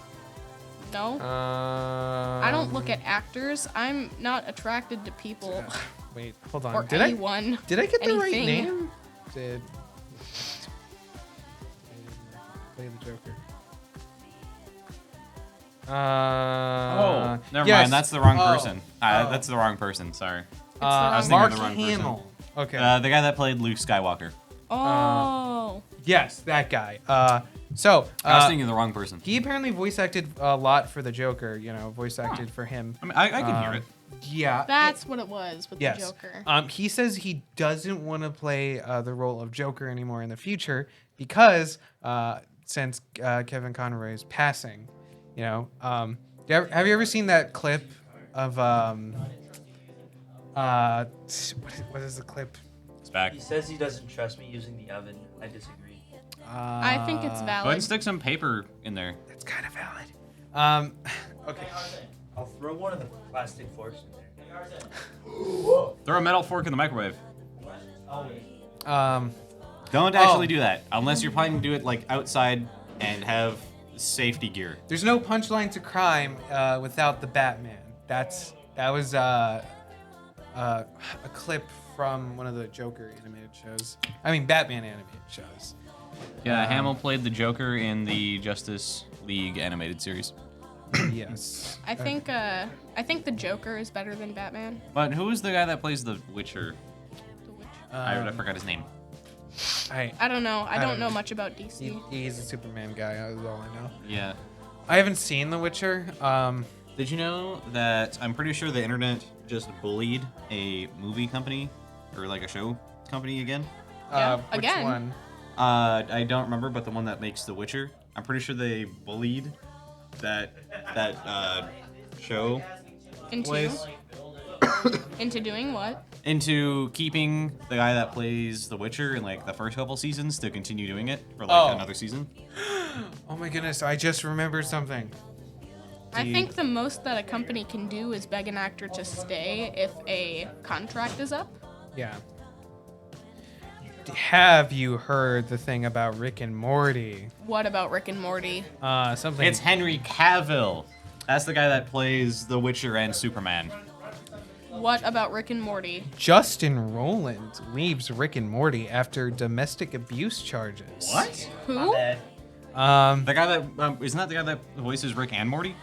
S1: No. I don't look at actors. I'm not attracted to people
S2: Wait, hold on.
S1: or
S2: Did
S1: anyone.
S2: I get the right
S1: anything.
S2: name? Did play the Joker?
S3: Never
S2: yes.
S3: mind. That's the wrong
S2: Oh.
S3: person.
S2: Oh.
S3: That's the wrong person. Sorry.
S1: wrong
S3: was thinking
S2: Mark
S3: of the wrong person.
S2: Hamill. Okay.
S3: The guy that played Luke Skywalker.
S1: Oh.
S2: Yes, that guy. So
S3: I was thinking of the wrong person.
S2: he apparently voice acted a lot for the Joker. You know, voice acted for him.
S3: I mean, I can hear it.
S2: Yeah.
S1: That's what it was with
S2: Yes.
S1: the Joker.
S2: He says he doesn't want to play the role of Joker anymore in the future because since Kevin Conroy is passing, you know. Have you ever seen that clip of what is the clip?
S3: It's back.
S5: He says he doesn't trust me using the oven. I disagree.
S1: I think it's
S3: Go ahead
S1: valid.
S3: and stick some paper in there.
S2: It's kind of valid. Okay.
S5: I'll throw one of the plastic forks in there.
S3: Throw a metal fork in the microwave. Don't
S2: Oh.
S3: actually do that unless you're planning to do it like outside and have safety gear.
S2: There's no punchline to crime without the Batman. That was a clip from one of the Joker animated shows. I mean, Batman animated shows.
S3: Yeah, Hamill played the Joker in the Justice League animated series.
S2: Yes.
S1: I think the Joker is better than Batman.
S3: But who is the guy that plays the Witcher?
S1: The Witcher.
S3: I forgot his name.
S1: I don't know. I don't
S2: don't
S1: know
S2: know.
S1: much about DC.
S2: He's a Superman guy. That's all I know.
S3: Yeah.
S2: I haven't seen The Witcher.
S3: Did you know that I'm pretty sure the internet just bullied a movie company or like a show company again?
S1: Yeah,
S2: Which
S1: again.
S2: one?
S3: I don't remember, but the one that makes The Witcher. I'm pretty sure they bullied that show place
S1: Into doing what?
S3: into keeping the guy that plays The Witcher in like the first couple seasons to continue doing it for like another season.
S2: Oh my goodness! I just remembered something.
S1: I think the most that a company can do is beg an actor to stay if a contract is up.
S2: Yeah. Have you heard the thing about Rick and Morty?
S1: What about Rick and Morty?
S2: Something.
S3: It's Henry Cavill. That's the guy that plays The Witcher and Superman.
S1: What about Rick and Morty?
S2: Justin Roiland leaves Rick and Morty after domestic abuse charges.
S3: What?
S1: Who?
S3: The guy that isn't that the guy that voices Rick and Morty?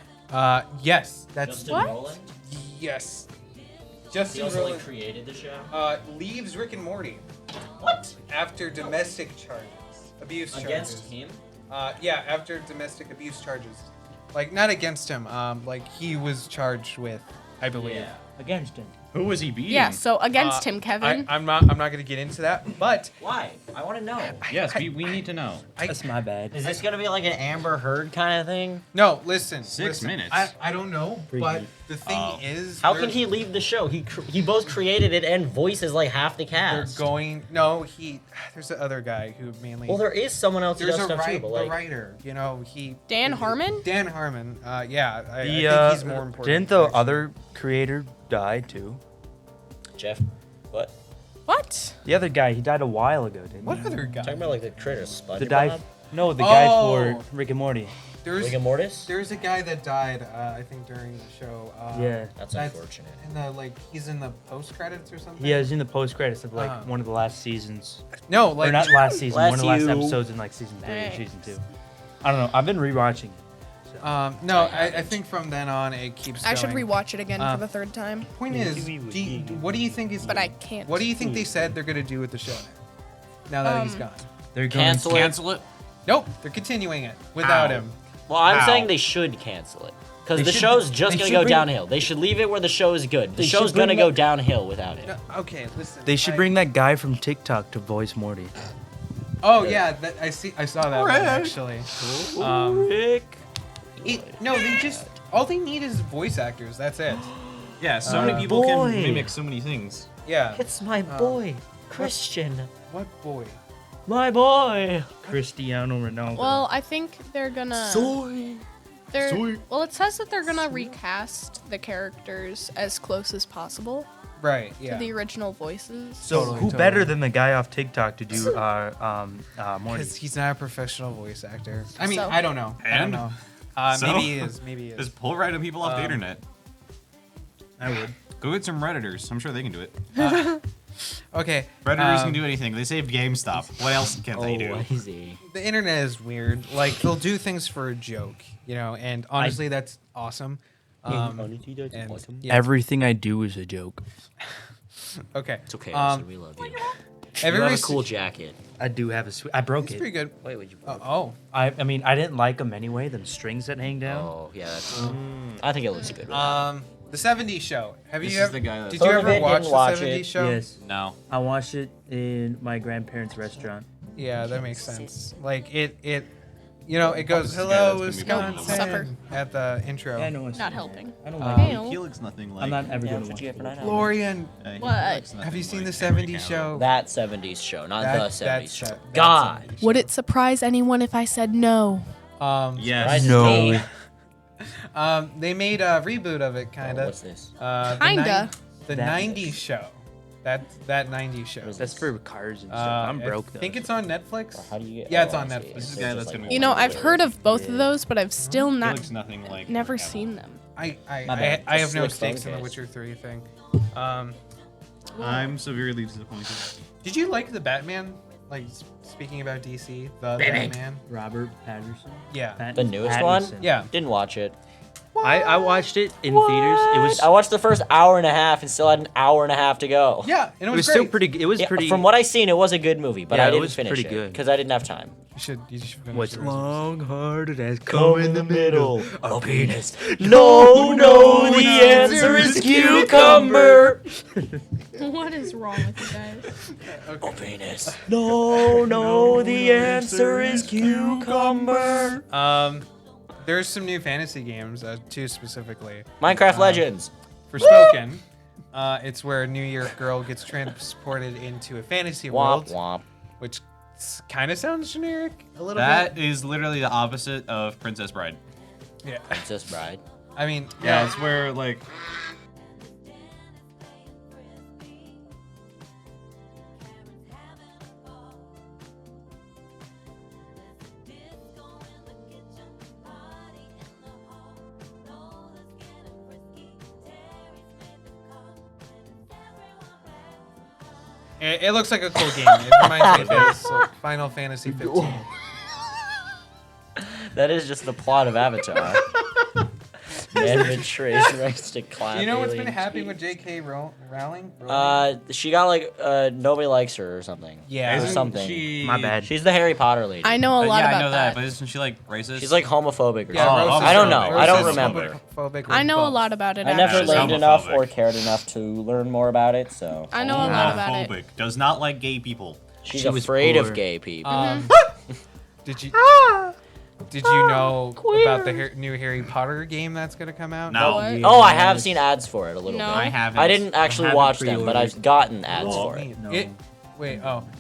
S2: Yes, that's
S6: Justin
S1: What?
S6: Roiland?
S2: yes.
S6: He
S2: Justin
S6: also like
S2: Roiland
S6: created the show.
S2: leaves Rick and Morty
S6: What?
S2: after domestic charges, abuse charges.
S6: Against him?
S2: Yeah, after domestic abuse charges. Like not against him. Like he was charged with, I believe.
S6: Yeah.
S4: Against him.
S3: Who was he beating?
S1: Yeah, so against him, Kevin.
S2: I'm not gonna get into that, but
S6: Why? I want to know.
S3: Yes, we need to know.
S4: That's my bad.
S6: Is this gonna be like an Amber Heard kind of thing?
S2: no, listen.
S3: 6
S2: listen.
S3: minutes.
S2: I don't know, but the thing is,
S6: How
S2: they're-
S6: can he leave the show? He both created it and voices like half the
S2: They're
S6: cast.
S2: going. No, there's the other guy who mainly.
S6: Well, there is someone else who
S2: there's
S6: does
S2: a
S6: stuff too,
S2: right,
S6: but
S2: the
S6: like
S2: writer. You know,
S1: Dan Harmon?
S2: Dan Harmon. Yeah, I
S4: The,
S2: think he's more important.
S4: didn't the
S2: actually.
S4: other creator die too?
S6: Jeff, what?
S1: What?
S4: The other guy, he died a while ago, didn't
S2: What
S4: he?
S2: other guy?
S6: Talking about like the critter SpongeBob?
S4: The guy, no, the guy
S2: Oh.
S4: for Rick and Morty.
S2: There's
S6: Rick and Mortis?
S2: there's a guy that died. I think during the show.
S4: Yeah.
S6: That's unfortunate.
S2: In the he's in the post credits or something.
S4: Yeah, he's in the post credits of like
S2: Uh-huh.
S4: one of the last seasons.
S2: No,
S4: Or
S2: like
S4: not last season, one of the last
S6: Bless you.
S4: episodes in like season 3 or
S1: Thanks.
S4: season 2. I don't know. I've been rewatching it.
S2: No, I think from then on it keeps.
S1: I should
S2: going.
S1: rewatch it again
S2: Uh,
S1: for the third time,
S2: Point is, what do you think is?
S1: but I can't.
S2: What do you think they said they're gonna do with the show now? Now that he's gone.
S4: They're going
S6: Cancel it.
S3: Cancel it.
S2: Nope, they're continuing it without
S3: Ow.
S2: him.
S6: Well, I'm
S3: How?
S6: saying they should cancel it. Because
S4: They
S6: the
S4: should-
S6: show's just
S4: they
S6: gonna
S4: should
S6: go
S4: bring-
S6: downhill. They should leave it where the show is good. The
S4: They
S6: show's
S4: should bring
S6: gonna go
S4: that-
S6: downhill without it.
S2: No, okay, listen.
S4: They should bring that guy from TikTok to voice Morty.
S2: Oh yeah, I saw that one
S3: Rick.
S2: actually.
S4: Rick.
S2: They just all they need is voice actors. That's it.
S3: Yeah, so many people can
S4: boy.
S3: mimic so many things.
S2: Yeah.
S6: It's my boy, Christian.
S2: What boy?
S6: My boy.
S4: Cristiano Ronaldo.
S1: Well, I think they're gonna.
S4: Soy.
S1: Well, it says that they're gonna recast the characters as close as possible
S2: Right.
S1: to
S2: Yeah.
S1: the original voices.
S4: So
S2: Totally,
S4: who
S2: totally.
S4: better than the guy off TikTok to do Morty?
S2: Because he's not a professional voice actor. I mean,
S1: So-
S2: I don't know. I don't
S3: And?
S2: know.
S3: So?
S2: Maybe he is. Maybe he is.
S3: Just pull random people off the internet.
S4: I would.
S3: Go get some Redditors. I'm sure they can do it.
S2: Okay.
S3: Redditors can do anything. They saved GameStop. What else can they do?
S6: Easy.
S2: The internet is weird. Like they'll do things for a joke, and honestly, that's awesome. And, yeah,
S4: Everything I do is a joke.
S2: okay.
S6: It's okay.
S2: Um,
S6: we love you.
S2: Have
S6: You
S2: you
S6: have
S2: ever
S6: a cool
S2: seen?
S6: jacket.
S4: I do have a sweet. I broke
S2: It's
S4: it.
S2: pretty good.
S6: Wait, would you?
S2: Oh.
S4: I mean, I didn't like them anyway. Them strings that hang down.
S6: Oh, yeah. That's, I think it looks good.
S2: The 70s show. Have
S3: This
S2: you
S3: is
S2: ever?
S3: the guy that-
S2: Did you
S6: Heard of
S2: ever
S6: it,
S2: watch
S6: didn't
S2: the
S6: watch
S2: 70s
S6: it.
S2: show?
S4: Yes.
S3: No.
S4: I watched it in my grandparents' restaurant.
S2: Yeah, that makes sense. Like it goes
S3: This guy
S2: hello
S3: that's gonna be
S2: Wisconsin
S1: Supper.
S2: at the intro.
S4: Yeah, I know.
S1: Not helping.
S4: I don't
S2: Uh,
S4: like it.
S1: Ew.
S3: He looks nothing like.
S4: I'm not ever
S6: Yeah,
S4: gonna
S6: that's what
S4: watch
S6: you get
S4: it.
S6: for 9
S2: Florian,
S3: He
S1: What?
S3: looks nothing
S2: have you seen
S3: like
S2: the
S3: Henry
S2: 70s
S3: Cavill.
S2: show?
S6: That 70s show, not the 70s show.
S2: that's
S6: God.
S2: 70s.
S1: Would it surprise anyone if I said no?
S3: Yes.
S6: Rises
S4: No.
S6: me.
S2: They made a reboot of it, kind
S6: Oh,
S2: of.
S6: what's this?
S1: Kinda.
S2: The
S4: That
S2: 90s show. That 90s show.
S4: That's for cars and stuff. I'm broke though.
S2: I think it's on Netflix.
S6: How do you get?
S2: Yeah, it's
S6: oh,
S2: on
S6: I see.
S2: Netflix.
S3: This is
S6: So
S3: the guy
S6: it's
S3: that's
S6: just
S3: gonna
S6: like
S3: be
S1: You know,
S6: one
S1: I've
S6: of
S1: heard
S6: those.
S1: of both of those, but I've still
S3: He
S1: not
S3: looks nothing like.
S1: never
S3: Henry Cavill.
S1: seen them.
S2: I
S6: My bad.
S2: have
S6: Just
S2: no
S6: like
S2: stakes in the
S6: phone
S2: Witcher 3 thing.
S3: I'm severely disappointed.
S2: Did you like the Batman? Like speaking about DC, the Batman.
S4: Robert Patterson.
S2: Yeah.
S6: The newest one?
S4: Pattinson.
S2: Yeah.
S6: Didn't watch it.
S5: I watched it in theaters. It was
S6: I watched the first hour and a half and still had an hour and a half to go.
S2: Yeah, and
S5: it
S2: it
S5: was
S2: was
S5: still
S2: great.
S5: pretty. It was
S6: Yeah,
S5: pretty.
S6: from what I seen, it was a good movie, but
S5: Yeah,
S6: I
S5: it
S6: didn't
S5: was
S6: finish
S5: pretty
S6: it
S5: good.
S6: because I didn't have time.
S2: You should finish
S5: What's
S2: yours.
S5: long-hearted as come in the middle? A penis.
S6: No, the answer is cucumber.
S1: What is wrong with you guys?
S6: A penis. No, the answer is cucumber.
S2: There's some new fantasy games, two specifically.
S6: Minecraft Legends.
S2: For Spoken, it's where a New Year girl gets transported into a fantasy world,
S6: Womp womp.
S2: which kind of sounds generic a little
S3: That
S2: bit.
S3: is literally the opposite of Princess Bride.
S2: Yeah.
S6: Princess Bride.
S2: I mean,
S3: Yeah, it's where like.
S2: It looks like a cool game. It reminds me of this, Final Fantasy 15.
S6: That is just the plot of Avatar. Man betrays rights to clown.
S2: Do you know what's been
S6: alien
S2: happening with
S6: species.
S2: J.K. Rowling?
S6: She got like nobody likes her or something.
S2: Yeah.
S6: Or
S3: Isn't
S6: something.
S3: She...
S5: My bad.
S6: She's the Harry Potter lady.
S1: I know a lot
S3: yeah,
S1: about
S3: I know
S1: that.
S3: but isn't she like racist?
S6: She's like homophobic or
S2: Yeah,
S6: something.
S2: Rose
S3: I
S2: is
S3: don't know.
S2: homophobic.
S6: I don't
S2: Rose is
S6: remember.
S2: homophobic
S1: I know a
S2: with
S1: lot about it.
S6: I never
S1: actually.
S6: learned enough
S3: homophobic.
S6: or cared enough to learn more about it, so
S1: I know a lot about it.
S3: Homophobic. Does not like gay people.
S6: she's
S5: She was
S6: afraid
S5: poor.
S6: of gay people.
S2: Did you know about the new Harry Potter game that's gonna come out?
S3: No.
S1: What?
S6: Oh, I have seen ads for it a little
S1: No.
S6: bit.
S3: I haven't.
S6: I didn't actually
S5: I haven't
S6: watch them, but
S5: pre-ordered.
S6: I've gotten ads
S2: Oh,
S6: for it.
S2: neat.
S5: No.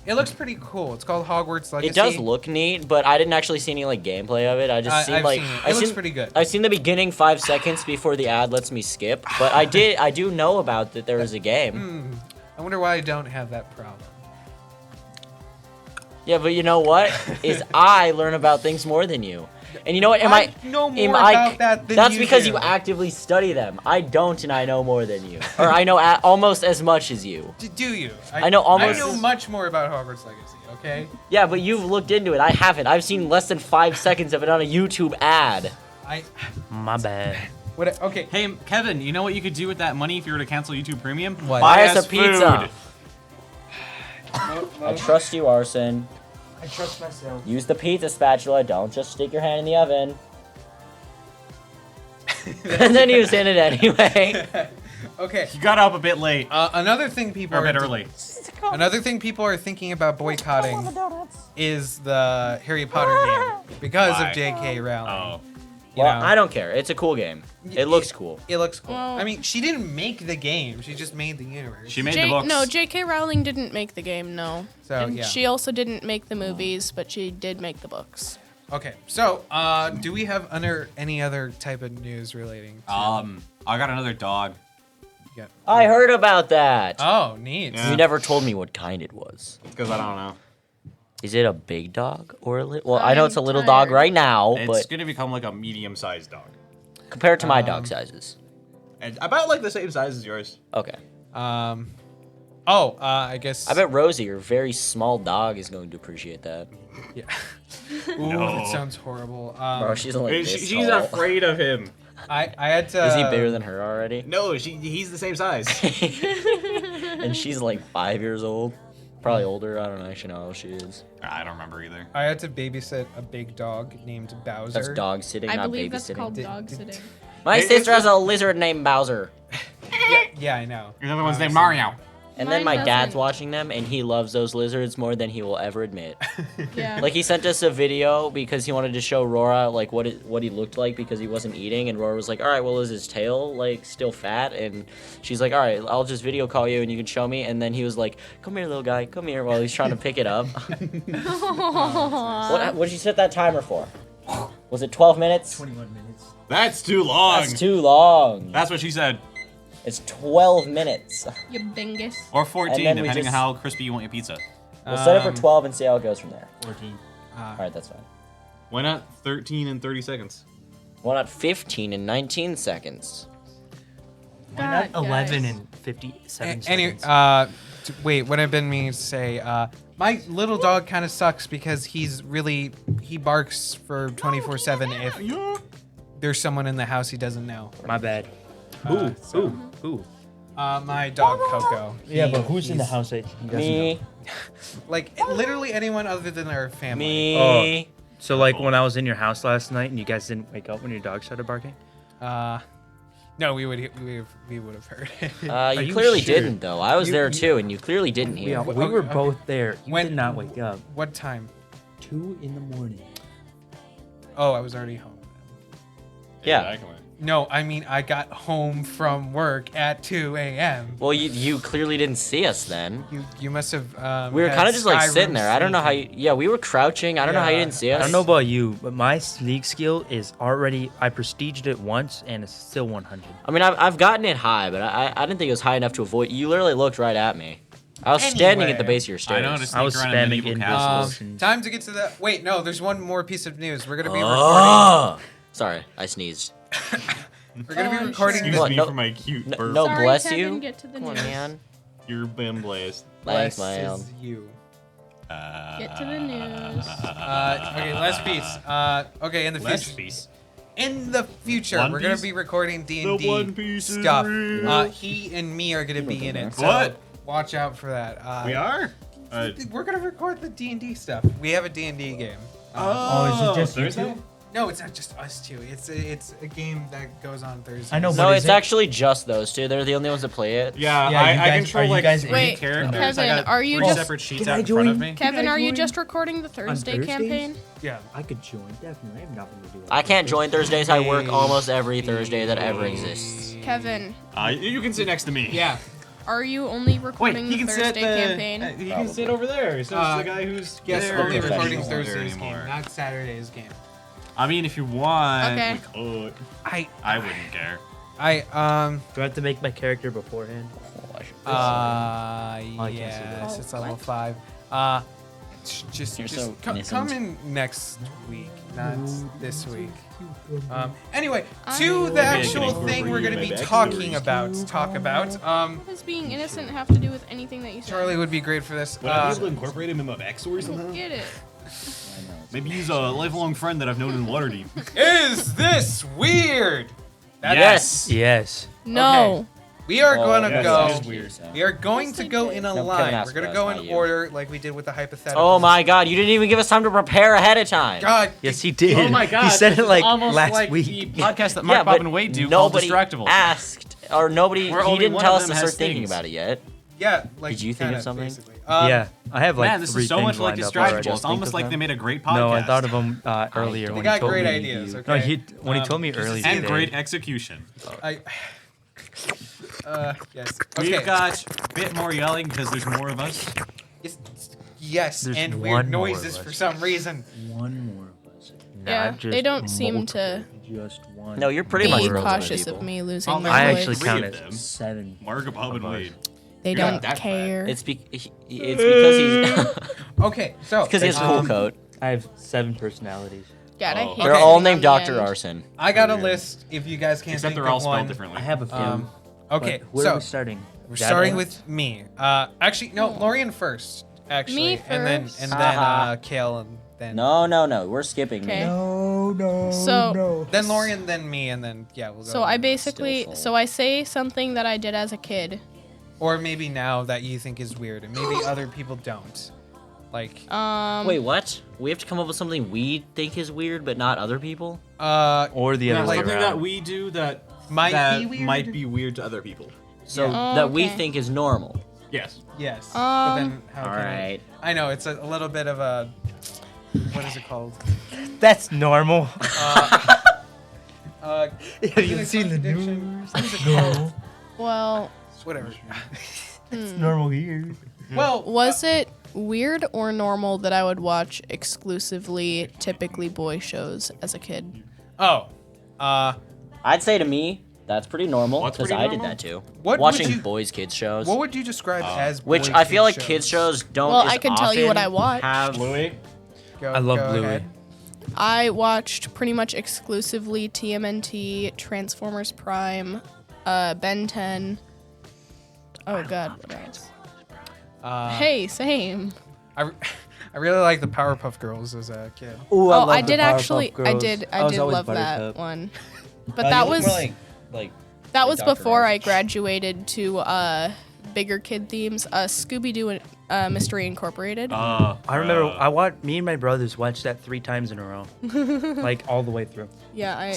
S2: It looks pretty cool. It's called Hogwarts Legacy.
S6: It does look neat, but I didn't actually see any like gameplay of it. I just seen
S2: I've
S6: like
S2: seen it.
S6: I
S2: It looks
S6: seen-
S2: pretty good.
S6: I've seen the beginning 5 seconds before the ad lets me skip, but I do know about that there is a game.
S2: I wonder why I don't have that problem.
S6: Yeah, but you know what? Is I learn about things more than you. And you know what?
S2: I know more about that than
S6: That's
S2: you
S6: because
S2: do.
S6: you actively study them. I don't, and I know more than you. Or I know almost as much as you.
S2: Do you?
S6: I know almost
S2: I know
S6: as-
S2: much more about Hogwarts Legacy. Okay.
S6: Yeah, but you've looked into it. I haven't. I've seen less than 5 seconds of it on a YouTube ad.
S5: My bad.
S2: What? Okay.
S3: Hey, Kevin, you know what you could do with that money if you were to cancel YouTube Premium?
S2: What?
S6: Buy
S3: Buy
S6: us a pizza.
S3: food.
S6: I trust you, Arson.
S4: I trust myself.
S6: Use the pizza spatula. Don't just stick your hand in the oven. And then use in it anyway.
S2: Okay.
S3: You got up a bit late.
S2: Another thing people
S3: Or a
S2: are
S3: bit early.
S2: Another thing people are thinking about boycotting is the Harry Potter game because
S3: Why?
S2: of J.K. Rowling.
S3: Oh.
S2: You
S6: Well,
S2: know?
S6: I don't care. It's a cool game. It looks cool.
S2: It looks cool.
S1: Well-
S2: I mean, she didn't make the game. She just made the universe.
S3: She made the books.
S1: No, J.K. Rowling didn't make the game, no.
S2: So,
S1: And
S2: yeah.
S1: she also didn't make the movies, but she did make the books.
S2: Okay. So, do we have any other type of news relating to
S3: I got another dog.
S2: yeah.
S6: I heard about that.
S2: Oh, neat.
S3: Yeah.
S6: You never told me what kind it was.
S3: Because I don't know.
S6: Is it a big dog or a little? Well, I
S1: I'm
S6: know it's a little dog
S1: tired.
S6: right now,
S3: It's
S6: but
S3: going to become like a medium-sized dog.
S6: compared to my dog sizes.
S3: And about like the same size as yours.
S6: Okay.
S2: I guess.
S6: I bet Rosie, your very small dog, is going to appreciate that.
S2: Yeah. Ooh, that sounds horrible.
S6: Bro, she's only this
S3: She's
S6: tall.
S3: afraid of him.
S2: I had to.
S6: Is he bigger than her already?
S3: No, he's the same size.
S6: And she's like 5 years old. Probably older. I don't actually know how old she is.
S3: I don't remember either.
S2: I had to babysit a big dog named Bowser.
S6: That's dog sitting,
S1: I
S6: not
S1: believe that's
S6: babysitting.
S1: called
S2: Did-
S1: dog
S2: did-
S1: sitting.
S6: My
S3: It's
S6: sister has
S3: just-
S6: a lizard named Bowser.
S2: Yeah, I know.
S3: Your other one's named
S2: Obviously.
S3: Mario.
S6: And then
S1: Mine
S6: my dad's
S1: doesn't.
S6: watching them, and he loves those lizards more than he will ever admit.
S1: Yeah.
S6: Like he sent us a video because he wanted to show Rora like what he looked like because he wasn't eating, and Rora was like, "All right, well, is his tail like still fat?" And she's like, "All right, I'll just video call you and you can show me." And then he was like, "Come here, little guy, come here," while he's trying to pick it up. What did you set that timer for? Was it 12 minutes?
S4: 21 minutes.
S3: That's too long.
S6: That's too long.
S3: That's what she said.
S6: It's 12 minutes.
S1: You bingus.
S3: Or 14,
S6: And then we
S3: depending on
S6: just-
S3: how crispy you want your pizza.
S6: We'll set it for 12 and see how it goes from there.
S4: 14.
S6: All right, that's fine.
S3: Why not 13 and 30 seconds?
S6: Why not 15 and 19 seconds?
S1: God,
S5: 11
S1: guys.
S5: and 57
S2: Anyway,
S5: seconds.
S2: wait, what I've been meaning to say, my little dog kind of sucks because he barks for 24/7 if there's someone in the house he doesn't know.
S5: My bad. Who?
S2: My dog Coco.
S4: Yeah, but who's in the house that he doesn't
S6: Me.
S4: know?
S2: Like literally anyone other than our family.
S6: Me.
S5: So like when I was in your house last night and you guys didn't wake up when your dog started barking?
S2: No, we would have heard it.
S6: You
S5: you
S6: clearly
S5: sure?
S6: didn't though. I was there too, and you clearly didn't hear.
S4: Yeah,
S6: it.
S4: we were
S2: okay.
S4: both there. You
S2: When-
S4: did not wake up.
S2: What time?
S4: 2 in the morning.
S2: Oh, I was already home.
S6: Yeah.
S3: Exactly.
S2: No, I mean I got home from work at 2 a.m.
S6: Well, you clearly didn't see us then.
S2: You must have.
S6: We were
S2: had
S6: kind of just like
S2: Skyrim
S6: sitting there. I don't know how
S2: sneaking.
S6: you. Yeah, we were crouching. I don't know how you
S2: Yeah.
S6: didn't see us.
S5: I don't know about you, but my sneak skill is already. I prestiged it once and it's still 100.
S6: I mean, I've gotten it high, but I didn't think it was high enough to avoid. You literally looked right at me. I was standing at the
S2: Anyway.
S6: base of your stairs.
S3: I know how to
S5: I was
S3: sneak around
S5: spamming
S3: a medieval
S5: invisible
S3: castle.
S5: potions.
S2: Time to get to the. Wait, no. There's one more piece of news. We're gonna be recording.
S6: Oh! Sorry, I sneezed.
S2: We're gonna be
S1: Oh,
S2: recording.
S1: sure.
S3: Excuse
S6: What?
S3: me
S6: No-
S3: for my cute burp.
S6: No,
S1: Sorry,
S6: bless
S1: Kevin,
S6: you.
S1: get to the
S6: Come on,
S1: news.
S6: man.
S3: You're been blessed.
S6: Thanks,
S2: Bless
S6: man.
S2: is you.
S1: Get to the news.
S2: Okay, last piece. Okay, in the
S3: Last
S2: future.
S3: piece.
S2: In the future,
S3: One
S2: we're gonna
S3: Piece?
S2: be recording
S3: The
S2: D&D
S3: One Piece is
S2: stuff.
S3: real.
S2: He and me are gonna be in it. So
S3: What?
S2: Watch out for that.
S3: We are?
S2: We're gonna record the D&D stuff. We have a D&D game.
S4: Oh, is it just you
S3: Thursday?
S4: two?
S2: No, it's not just us two. It's a game that goes on Thursday.
S4: I know,
S6: No,
S4: What is
S6: it's
S4: it?
S6: actually just those two. They're the only ones that play it.
S3: Yeah,
S4: Yeah, you
S3: I
S4: guys-
S3: control
S4: are you
S3: like
S4: guys
S3: 3
S4: in
S1: Wait,
S3: characters.
S1: Kevin,
S3: I got
S1: are you
S3: 3
S1: just-
S3: separate sheets
S4: Can I
S3: out in front of
S4: join?
S3: me.
S1: Kevin, are you
S4: join?
S1: just recording the Thursday
S4: Thursdays?
S1: campaign?
S2: Yeah.
S4: I could join, definitely. I have nothing to do.
S6: I can't join Thursdays. I work almost every Thursday that ever exists.
S1: Kevin,
S3: You can sit next to me.
S2: Yeah.
S1: are you only
S3: Wait,
S1: recording
S3: he
S1: the
S3: can sit
S1: Thursday campaign?
S3: he can sit over there. So
S2: Uh,
S3: it's the guy who's
S2: Yes,
S3: there.
S2: only
S3: He's
S2: recording
S3: not there
S2: Thursday's game,
S3: anymore.
S2: not Saturday's game.
S3: I mean, if you want,
S1: Okay.
S3: we could.
S2: I
S3: wouldn't care.
S4: Do I have to make my character beforehand? I can't see
S2: yes,
S1: that.
S2: it's level
S1: What?
S2: 5. Just
S6: You're so
S2: come
S6: innocent.
S2: in next week, not this week. Anyway,
S1: I'm-
S2: to the actual
S3: Getting
S2: thing we're
S3: over
S2: going to
S3: you,
S2: be
S3: my
S2: talking
S3: backstories.
S2: about.
S1: What does being innocent have to do with anything that you said?
S2: Charlie would be great for this.
S3: Would I be able to incorporate him in my backstory somehow?
S1: Get it.
S3: Maybe he's a lifelong friend that I've known in Waterdeep.
S2: Is this weird?
S3: Yes.
S5: Yes.
S1: No.
S2: We are going to
S3: yes,
S2: go.
S3: it is weird.
S2: We are going to go in a
S6: No, Kevin
S2: line.
S6: asked
S2: We're going to
S6: us,
S2: go
S6: not
S2: in
S6: you.
S2: order like we did with the hypothetical.
S6: Oh my god, you didn't even give us time to prepare ahead of time.
S2: God.
S5: Yes, he did.
S3: Oh my god.
S5: He said
S3: this
S5: it
S3: is
S5: like
S3: almost
S5: last
S3: like
S5: week.
S3: the podcast that Mark,
S6: Yeah,
S3: Bob,
S6: but
S3: and Wade do called
S6: nobody
S3: Distractables.
S6: asked, or nobody.
S3: Where
S6: He
S3: only
S6: didn't
S3: one
S6: tell
S3: of
S6: us to
S3: them
S6: start
S3: has
S6: thinking
S3: things.
S6: about it yet.
S2: Yeah, like
S6: Did you think of
S2: kinda,
S6: something?
S2: basically.
S5: Yeah, I have like
S3: Man, this
S5: 3
S3: is so
S5: things
S3: much like
S5: lined up already.
S3: Distractables. It's almost like they made a great podcast.
S5: No, I thought of them earlier
S6: don't
S5: when
S2: They
S5: he
S2: got
S5: told
S2: great
S5: me.
S2: ideas. Okay.
S5: No, when he told me earlier
S3: and
S5: today.
S3: great execution.
S2: I. Yes.
S3: We've
S2: Okay.
S3: got a bit more yelling because there's more of us.
S2: Yes,
S5: There's
S2: and
S5: one
S2: weird
S5: more
S2: noises
S5: of
S2: for
S5: us.
S2: some reason.
S4: One more of us.
S1: Yeah,
S5: Not
S1: they
S5: just
S1: don't seem to
S5: multiple.
S4: Just one.
S6: No, you're pretty
S1: be
S6: much
S5: Multiple
S1: cautious
S6: people.
S1: of me losing
S3: Oh,
S1: my
S5: I
S1: voice.
S5: actually
S3: three
S5: counted.
S3: of them.
S4: 7.
S3: Mark, Bob, and Wade.
S1: They
S3: You're not
S1: don't
S3: that bad.
S1: care.
S6: It's because he's
S2: Okay, so
S6: because he has a cool coat.
S4: I have 7 personalities.
S1: God, I
S3: Oh.
S1: hate
S6: They're
S2: Okay.
S6: all
S1: sitting
S6: named
S1: on the
S6: Dr.
S1: end.
S6: Arson.
S2: I got a list. If you guys can't
S3: Except
S2: think
S3: they're all
S2: of
S3: spelled
S2: one.
S3: differently.
S4: I have a few.
S2: Okay,
S4: Where
S2: so
S4: are we starting?
S2: we're
S4: Dad
S2: starting
S4: first?
S2: with me. Actually, no, Lorian first. Actually,
S1: Me
S2: and then
S1: first.
S2: Kale, and then
S6: No, we're skipping me.
S1: Okay.
S4: No.
S1: So-
S2: then Lorian, then me, and then yeah, we'll go.
S1: So I basically,
S6: Still full.
S1: so I say something that I did as a kid.
S2: or maybe now that you think is weird, and maybe other people don't. Like,
S6: Wait, what? We have to come up with something we think is weird, but not other people?
S5: Or the other way
S3: something
S5: around.
S3: that we do that
S2: Might be weird?
S3: might be weird to other people.
S6: So
S1: Yeah.
S6: that we
S1: Okay.
S6: think is normal.
S3: Yes.
S2: yes, but then how
S6: All
S2: can
S6: right.
S2: I know it's a little bit of a what is it called?
S5: That's normal.
S2: Have
S5: Have you seen the news?
S2: What is it called?
S1: Well,
S2: Whatever.
S5: It's normal here.
S2: Well,
S1: was it weird or normal that I would watch exclusively, typically boy shows as a kid?
S2: oh,
S6: I'd say to me, that's pretty normal
S3: What's
S6: because
S3: pretty
S6: I did
S3: normal?
S6: that too.
S2: What would
S6: Watching
S2: you-
S6: boys' kids shows,
S2: what would you describe as
S6: which
S2: boy
S6: I feel like
S2: shows?
S6: kids shows don't.
S1: Well,
S6: as
S1: I can tell you what
S6: often
S1: I watch.
S6: Have
S3: Louis?
S2: Go,
S5: I love
S2: go
S5: Bluey.
S2: ahead.
S1: I watched pretty much exclusively TMNT, Transformers Prime, Ben 10. Oh God, what else? Hey, same.
S2: I I really like the Powerpuff Girls as a kid.
S4: Ooh,
S1: Oh,
S4: love
S1: I
S4: the
S1: did
S4: Powerpuff
S1: actually. I
S4: Girls.
S1: did
S4: was always
S1: love that
S4: Buttercup.
S1: one. But that
S8: you look
S1: was
S8: more like
S1: that was
S8: Dr.
S1: before I
S8: Orange.
S1: graduated to bigger kid themes. Scooby Doo and Mystery Incorporated.
S4: I remember me and my brothers watched that 3 times in a row, like all the way through.
S1: Yeah, I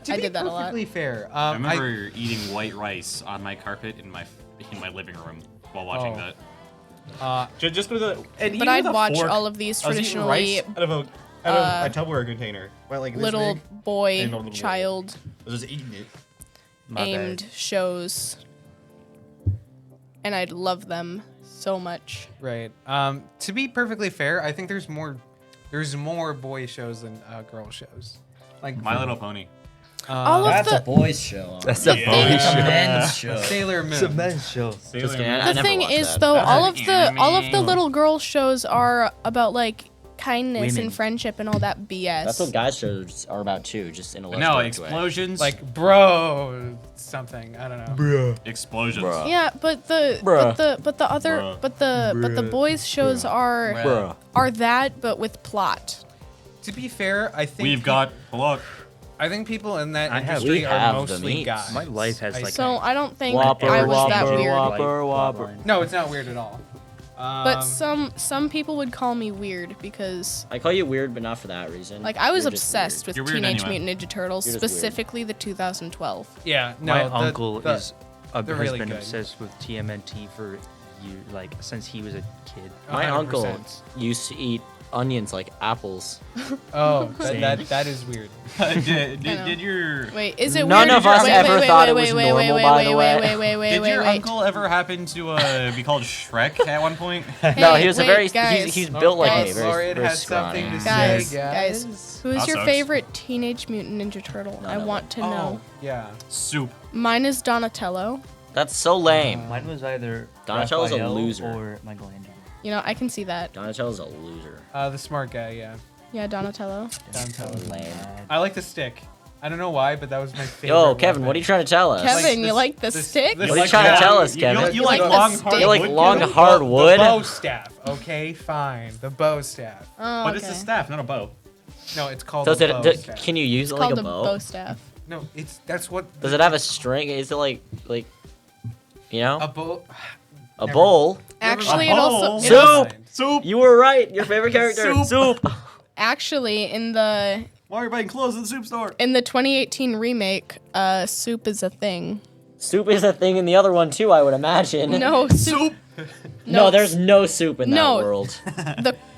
S2: To be
S1: did that a lot.
S2: perfectly fair,
S3: I remember eating white rice on my carpet in my living room while watching
S2: Oh.
S3: that.
S7: Just with a. And
S1: But I'd watch all of these
S7: I was eating
S1: traditionally
S7: rice out of a Tupperware container. Well, like this
S1: little
S7: big,
S1: boy,
S7: and a little
S1: child
S7: I was just eating it.
S4: My
S1: aimed
S4: bad.
S1: shows, and I'd love them so much.
S2: Right. To be perfectly fair, I think there's more boy shows than girl shows. Like
S3: My Little Pony.
S1: All of
S8: That's
S1: the
S8: a boys' show.
S4: That's
S1: The
S4: a
S1: thing-
S4: boy
S8: It's a
S4: show.
S8: men's show.
S2: Sailor Moon.
S4: It's a men's show.
S6: Just kidding, I
S1: the
S6: never
S1: thing
S6: watched
S1: is
S6: that.
S1: though,
S3: That's
S1: all
S3: an
S1: of the
S3: anime.
S1: little girl shows are about like kindness
S4: Women.
S1: and friendship and all that BS.
S6: That's what guys shows are about too, just in a less
S3: No,
S6: direct way.
S3: explosions.
S2: Like bro something. I don't know.
S3: explosions.
S6: Bruh.
S1: Yeah, but the
S3: Bruh.
S1: but the boys shows
S6: Bruh.
S1: are that but with plot.
S2: To be fair, I think
S3: We've got blood.
S2: I think people in that
S4: I have-
S2: industry
S6: We
S2: are
S6: have the
S2: mostly
S6: meats.
S2: guys.
S4: My life has like
S1: So I don't think
S6: Whopper,
S1: I was that
S6: whopper,
S1: weird.
S6: whopper, whopper.
S2: No, it's not weird at all.
S1: But some people would call me weird because
S6: I call you weird, but not for that reason.
S1: like I was
S6: You're just
S1: obsessed with
S3: You're weird
S1: Teenage
S3: anyway.
S1: Mutant Ninja Turtles,
S6: You're just weird.
S1: specifically the 2012.
S2: Yeah, no.
S4: my
S2: the-
S4: uncle
S2: the-
S4: has
S2: they're really
S4: been
S2: good.
S4: obsessed with TMNT for years, like since he was a kid.
S6: My
S2: 100%.
S6: uncle used to eat onions like apples.
S2: Oh, that is weird.
S3: did your
S1: Wait, is it
S6: None
S1: weird?
S6: of us
S1: wait,
S6: ever
S1: wait,
S6: thought
S1: wait,
S6: it was
S1: wait, wait,
S6: normal,
S1: wait,
S6: by
S1: wait,
S6: the
S1: wait,
S6: way.
S1: wait, wait, wait,
S3: did
S1: wait,
S3: your
S1: wait.
S3: uncle ever happen to be called Shrek at one point?
S6: No,
S1: Hey,
S6: he was a
S1: wait,
S6: very
S1: guys.
S6: he's built like
S1: Guys.
S6: me, very,
S2: Laureate
S6: very
S2: has
S6: scrawny.
S2: something to
S1: Guys,
S2: say,
S1: guys, who's
S3: That
S1: your
S3: sucks.
S1: favorite Teenage Mutant Ninja Turtle? I
S6: of
S1: want to know.
S2: Yeah.
S3: Soup.
S1: Mine is Donatello.
S6: That's so lame.
S4: Mine was either
S6: Donatello's a
S4: Raphael
S6: loser.
S4: or Michelangelo.
S1: You know, I can see that.
S6: Donatello's a loser.
S2: The smart guy, yeah.
S1: Yeah, Donatello.
S2: Donatello.
S6: Lame.
S2: I like the stick. I don't know why, but that was my favorite.
S6: Yo, Kevin,
S2: weapon.
S6: what are you trying to tell us?
S1: Kevin, you
S2: this-
S1: like the
S2: this-
S1: stick?
S2: this-
S6: What are you trying to tell us, Kevin?
S3: You
S1: like
S3: like
S1: the
S3: long
S1: stick?
S3: hard
S6: You like
S3: wood,
S6: long
S3: Kevin?
S6: hard
S2: The
S6: wood?
S2: bow staff. Okay, fine. The bow staff.
S1: Oh,
S3: But
S1: okay.
S3: it's a staff, not a bow.
S2: No, it's called
S6: Does
S2: the bow
S6: it?
S2: staff.
S6: Can you use
S1: It's
S6: it like
S1: called
S6: a bow?
S1: staff.
S2: No, that's what.
S6: Does it have a string? Is it like you know,
S2: a bow?
S6: a
S2: never-
S6: bowl?
S1: Actually,
S3: A
S1: it also
S3: bowl.
S1: it
S6: Soup!
S1: also-
S3: Soup.
S6: You were right. Your favorite character, Soup.
S1: actually in the
S3: Why are you buying clothes in the soup store?
S1: 2018 remake, soup is a thing.
S6: Soup is a thing in the other one too, I would imagine.
S1: No, soup.
S6: No, there's no soup in that
S1: No.
S6: world.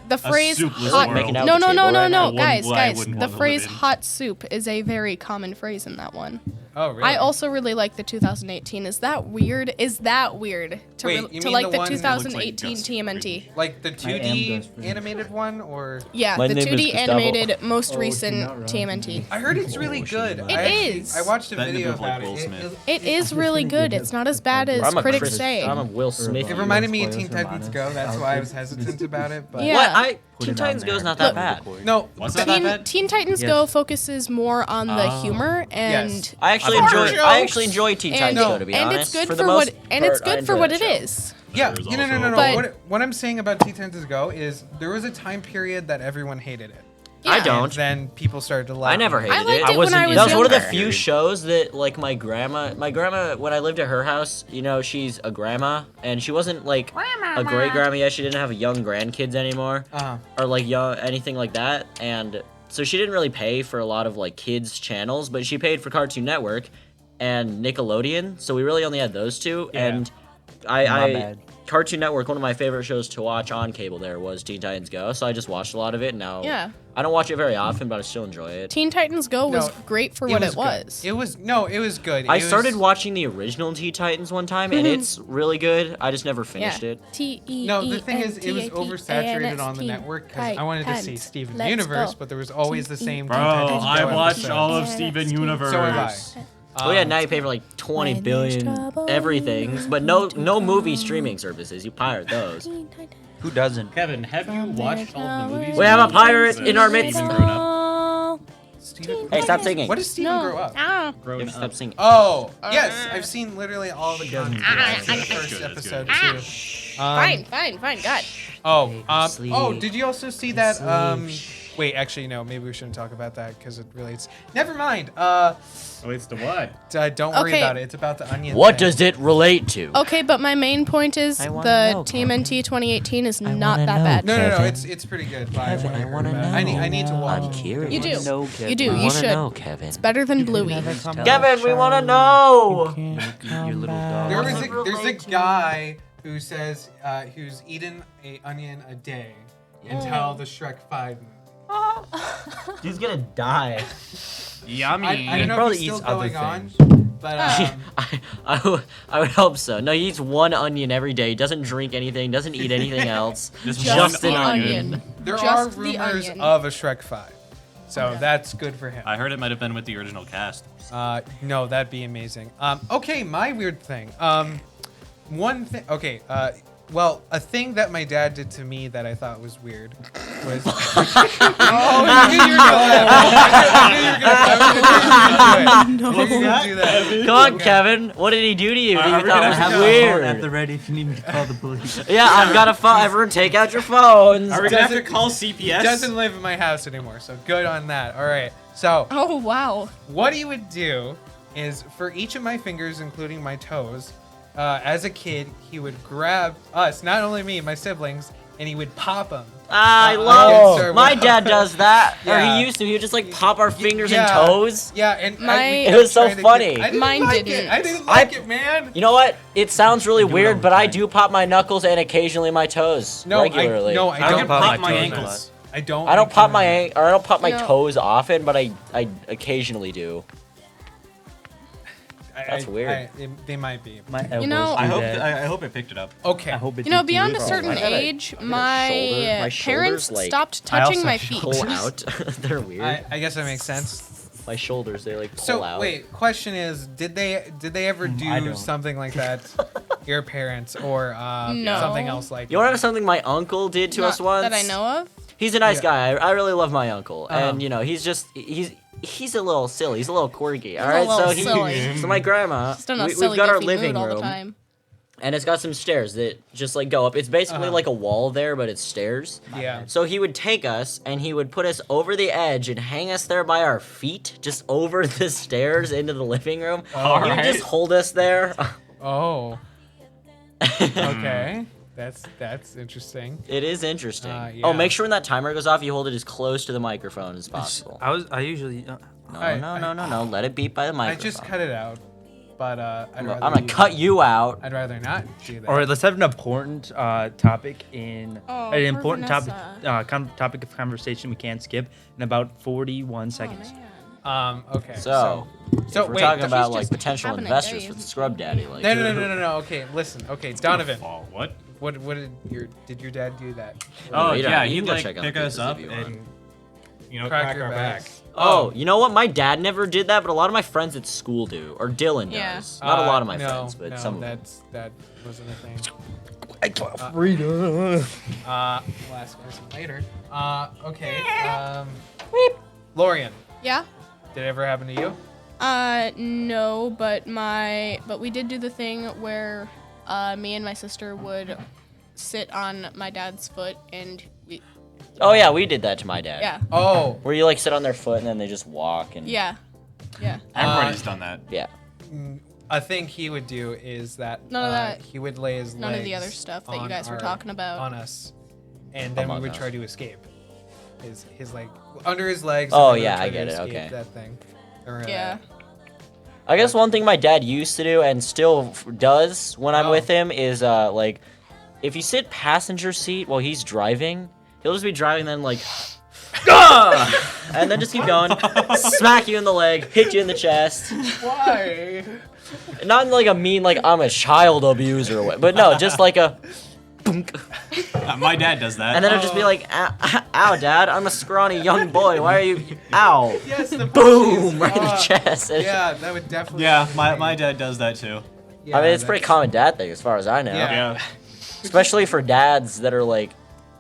S1: The phrase
S3: soupless
S1: hot.
S3: world.
S6: Making out
S1: No,
S6: the
S1: no,
S6: table
S1: no, no,
S6: right now.
S1: no, guys,
S3: I
S1: guys.
S3: wouldn't
S1: The
S3: want to
S1: phrase
S3: live in.
S1: hot soup is a very common phrase in that one.
S2: Oh, really?
S1: I also really like the 2018. Is that weird? Is that weird to
S2: Wait, you
S1: to
S2: mean
S1: like
S2: the
S1: the
S2: one that looks
S3: like
S1: 2018
S3: Gus
S1: TMNT?
S2: like the
S4: am
S2: 2D
S4: Gus Fring.
S2: animated one, or
S1: Yeah,
S6: My
S1: the
S6: name is
S1: 2D
S6: Gustavo.
S1: animated most
S4: Oh,
S1: recent
S4: you're not wrong.
S1: TMNT.
S2: I heard it's really good.
S1: It is.
S2: I watched a
S3: That
S2: video
S3: nigga like
S2: about
S3: Will
S2: it.
S3: Smith.
S1: It is really good. It's not as bad as
S6: I'm a
S1: critics
S6: Chris-
S1: say.
S6: I'm a Will Smith.
S2: It
S4: You
S2: reminded
S4: know,
S2: me of
S4: spoilers
S2: Teen
S4: for
S2: Titans
S4: Minus
S2: Go. That's why I was
S4: outfit.
S2: hesitant about it. But
S1: Yeah.
S6: What?
S4: Put
S6: Teen
S4: it on
S6: Titans Go is
S4: there.
S6: not that
S4: Look.
S6: bad.
S2: no,
S3: What's not that bad?
S1: Teen Titans
S4: Yes.
S1: Go focuses more on the
S3: Oh.
S1: humor and
S2: Yes.
S6: I actually
S2: Horror
S6: enjoy.
S2: jokes.
S6: I actually enjoy Teen
S1: and,
S6: Titans Go, to be
S1: and
S6: honest.
S1: it's good
S6: for,
S1: for
S6: the
S1: what
S6: most
S1: and it's
S6: part, I
S1: good for
S6: enjoy
S1: what
S6: that
S1: it
S6: show.
S1: is.
S2: yeah,
S3: There's
S2: no.
S3: also-
S1: But-
S2: What I'm saying about Teen Titans Go is there was a time period that everyone hated it.
S6: I
S1: Yeah.
S6: don't.
S2: And then people started to like
S6: I never
S2: it.
S6: hated
S1: I liked
S6: it.
S1: it when I was
S6: That was one of the
S1: younger.
S6: few shows that, like, my grandma, when I lived at her house, you know, she's a grandma, and she wasn't, like, a great grandma yet. She didn't have young grandkids anymore, or, like, young, anything like that, and so she didn't really pay for a lot of, like, kids' channels, but she paid for Cartoon Network and Nickelodeon, so we really only had those two,
S2: Yeah.
S6: and
S4: My
S6: I
S4: bad.
S6: Cartoon Network, one of my favorite shows to watch on cable there was Teen Titans Go, so I just watched a lot of it, and now
S1: Yeah.
S6: I don't watch it very often, but I still enjoy it.
S1: Teen Titans Go was
S2: No,
S1: great for what it
S2: good.
S1: was.
S2: It was good.
S6: I
S2: It
S6: started
S2: was-
S6: watching the original Teen Titans one time, and it's really good. I just never finished it.
S2: No, the thing is, it was oversaturated on the network because I wanted to see Steven Universe, but there was always the same.
S3: Bro,
S2: Teen Titans
S3: I
S2: Go
S3: watched
S2: episodes.
S3: all of Steven Universe.
S2: So have I.
S6: Oh yeah, now you pay for like 20 billion everything, but no movie streaming services. You pirate those.
S4: Who doesn't?
S3: Kevin, have you watched all of the movies?
S6: We have a pirate
S3: Since
S6: in our midst.
S3: Steven grown up.
S2: Steven-
S6: Hey, stop singing.
S2: What does Steven grow up?
S3: Grown
S6: Stop
S3: up.
S6: singing.
S2: Oh, yes, I've seen literally all the content
S3: that.
S2: of the first
S3: That's good,
S2: episode
S3: that's
S2: too.
S1: Fine. God.
S2: Did you also see that? Wait, actually, no. Maybe we shouldn't talk about that because it relates. Never mind.
S3: Relates to what?
S2: Don't worry
S1: Okay.
S2: about it. It's about the onion.
S6: What
S2: thing.
S6: does it relate to?
S1: Okay, but my main point is
S6: I wanna
S1: the
S6: know,
S1: TMNT 2018 is
S6: I
S1: not
S6: wanna
S1: that
S6: know,
S1: bad.
S2: No,
S6: Kevin.
S2: it's pretty good. But
S6: Kevin, I wanna
S2: heard about it.
S6: know.
S2: I need to watch
S6: I'm
S2: it.
S6: curious.
S1: You do.
S4: No,
S1: You
S4: Kevin.
S1: do.
S6: I
S1: You
S6: wanna
S1: should.
S6: know, Kevin.
S1: It's better than Bluey.
S6: Kevin, we want to know.
S4: Your little dog.
S2: There's a guy who says who's eaten a onion a day until the Shrek 5 movie.
S5: He's gonna die.
S3: Yummy.
S2: I don't know
S5: probably
S2: if it's still
S5: eats other
S2: going on,
S5: things.
S2: but
S6: I would hope so. No, he eats one onion every day. Doesn't drink anything. Doesn't eat anything else.
S1: Just
S6: an
S1: the
S6: onion.
S1: onion.
S2: there
S1: Just
S2: are
S1: the
S2: rumors
S1: onion.
S2: of a Shrek 5. So that's good for him.
S3: I heard it might have been with the original cast.
S2: No, that'd be amazing. Okay, my weird thing. One thing. Okay. Well, a thing that my dad did to me that I thought was weird was. I knew you were gonna do that.
S6: Come on, Kevin. What did he do to you that you
S3: Are we
S6: thought
S3: gonna
S6: was
S3: have
S6: weird?
S4: the ready if you need me to call the police.
S6: Yeah, I've got a phone. Everyone, take out your phones.
S3: Are we gonna have to call CPS?
S2: Doesn't live in my house anymore, so good on that. All right. So
S1: Oh, wow.
S2: what he would do is for each of my fingers, including my toes, as a kid, he would grab us, not only me, my siblings, and he would pop them.
S6: I
S2: against
S6: love.
S2: our
S6: My
S2: will.
S6: dad does that, or
S2: Yeah.
S6: he used to. He would just like pop our fingers
S2: Yeah.
S6: and toes.
S2: Yeah, and
S1: My-
S2: we
S6: It was so
S2: tried to
S6: funny.
S2: I didn't
S1: Mine
S2: like
S1: didn't.
S2: It. I didn't like it, man.
S6: You know what? It sounds really
S5: do it all
S6: weird,
S5: the
S6: but I
S5: time.
S6: do pop my knuckles and occasionally my toes regularly.
S2: I don't
S3: I
S2: pop
S3: pop
S2: my
S3: my
S5: toes
S3: ankles.
S2: I don't.
S6: I don't
S2: like
S6: pop
S2: doing
S6: my
S2: that.
S6: I don't pop my
S1: No.
S6: toes often, but I occasionally do. That's
S2: I-
S6: weird.
S2: They might be.
S4: My elbows
S1: know-
S4: do
S3: I hope
S4: that.
S3: I hope it picked it up.
S2: Okay.
S4: I hope it
S1: You know,
S4: did
S1: beyond a
S4: too.
S1: certain
S6: I gotta-
S1: age,
S6: I got a
S1: my
S6: shoulder- my
S1: parents
S6: shoulders, like,
S1: stopped
S5: I
S1: touching
S5: also
S1: my
S5: have
S1: feet.
S6: Pull out. They're weird.
S2: I guess that makes sense.
S6: My shoulders, they like pull
S2: So
S6: out.
S2: wait, question is, did they ever
S4: I
S2: do
S4: don't.
S2: something like that? Your parents or
S1: No.
S2: something else like
S6: You want to know something my uncle did to
S1: Not
S6: us once?
S1: that I know of.
S6: He's a nice
S2: Yeah.
S6: guy. I really love my uncle, and
S2: Uh-huh.
S6: you know, he's a little silly. He's a little quirky. All
S1: He's a
S6: right,
S1: little
S6: so
S1: silly.
S6: so my grandma,
S1: Just in a
S6: we've
S1: silly,
S6: got our
S1: goofy
S6: living
S1: mood all the
S6: room,
S1: time.
S6: and it's got some stairs that just like go up. It's basically like a wall there, but it's stairs.
S2: Yeah.
S6: So he would take us and he would put us over the edge and hang us there by our feet, just over the stairs into the living room. He would
S3: Alright.
S6: just hold us there.
S2: Oh. Okay. That's interesting.
S6: It is interesting.
S2: Yeah.
S6: Oh, make sure when that timer goes off, you hold it as close to the microphone as possible.
S5: I usually.
S6: No. Let it beep by the
S2: I
S6: microphone.
S2: just cut it out, but
S6: I'm gonna cut you out.
S2: I'd rather not do that.
S4: All right, let's have an important topic in
S1: Oh,
S4: an
S1: poor
S4: important topic
S1: Vanessa.
S4: topic of conversation we can't skip in about 41
S1: Oh,
S4: seconds.
S1: man.
S2: Okay.
S6: So,
S2: So
S6: if we're
S2: wait,
S6: talking
S2: but
S6: about
S1: he's
S6: like
S1: just
S6: potential
S1: having a
S6: investors
S1: day,
S6: with
S1: isn't
S6: Scrub Daddy, like
S2: no. Okay, listen. Okay, Donovan.
S3: Oh, what?
S2: What did your dad do that?
S3: Oh
S6: you don't-
S3: yeah,
S6: you
S3: he'd
S6: can go
S3: like
S6: check on the
S3: pick us
S6: papers
S3: up
S6: if you want.
S3: and you know
S2: Crack
S3: crack
S2: your
S3: our back.
S2: backs.
S6: Oh, you know what? My dad never did that, but a lot of my friends at school do, or Dylan
S1: Yeah.
S6: does. Not a lot of my
S2: no,
S6: friends, but
S2: no,
S6: some. Of them.
S2: that wasn't a thing.
S4: Freedom.
S2: We'll ask person later. Okay. Lorian,
S1: Yeah.
S2: did it ever happen to you?
S1: No, but we did do the thing where me and my sister would sit on my dad's foot and
S6: Oh yeah, we did that to my dad.
S2: Uh,
S1: yeah.
S2: Oh,
S6: Where you like sit on their foot and then they just walk and.
S1: Yeah.
S3: Everybody's done that.
S6: Yeah.
S2: a thing he would do is that
S1: None of that.
S2: he would lay his
S1: None of the
S2: legs
S1: other stuff that you
S2: on
S1: guys were talking about.
S2: on us, and then
S6: Among
S2: we would
S6: Us.
S2: try to escape. His like under his legs.
S6: Oh,
S2: and then we would
S6: yeah,
S2: try
S6: I
S2: to
S6: get it,
S2: escape
S6: okay.
S2: That thing. Or,
S1: Yeah.
S6: I guess one thing my dad used to do and still does when I'm
S2: Oh.
S6: with him is like, if you sit passenger seat while he's driving, he'll just be driving then like, "Gah!" and then just keep going, smack you in the leg, hit you in the chest.
S2: Why?
S6: Not in like a mean like I'm a child abuser, or what, but no, just like a. Boonk.
S3: My dad does that.
S6: And then it'll just be like, ow, ow, Dad, I'm a scrawny young boy. Why are you? Ow.
S2: Yes, the
S6: Boom,
S2: bushes.
S6: right in the chest. And-
S2: Yeah, that would definitely.
S3: yeah, my dad does that too.
S2: Yeah,
S6: I mean, it's a pretty
S2: that's-
S6: common dad thing as far as I know.
S2: Yeah.
S3: Yeah.
S6: Especially for dads that are like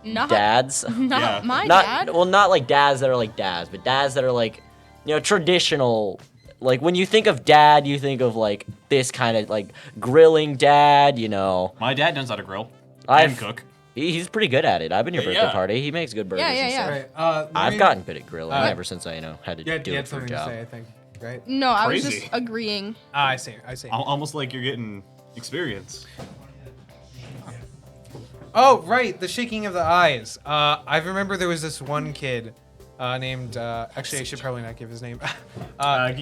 S1: Not
S6: dads.
S1: Not
S3: Yeah.
S1: my
S6: Not
S1: dad.
S6: well, not like dads that are like dads, but dads that are like, you know, traditional. Like when you think of dad, you think of like this kind of like grilling dad, you know.
S3: My dad knows how to grill. And cook.
S6: He's pretty good at it. I've been to your birthday party. He makes good burgers and stuff.
S2: Right.
S6: I've gotten good at grilling ever since I had to do it for a
S2: something
S6: job.
S2: to say, I think. Right?
S1: No, I was
S3: Crazy.
S1: just agreeing.
S2: I see.
S3: Almost like you're getting experience.
S2: Oh, right, the shaking of the eyes. I remember there was this one kid named. Actually, I should probably not give his name.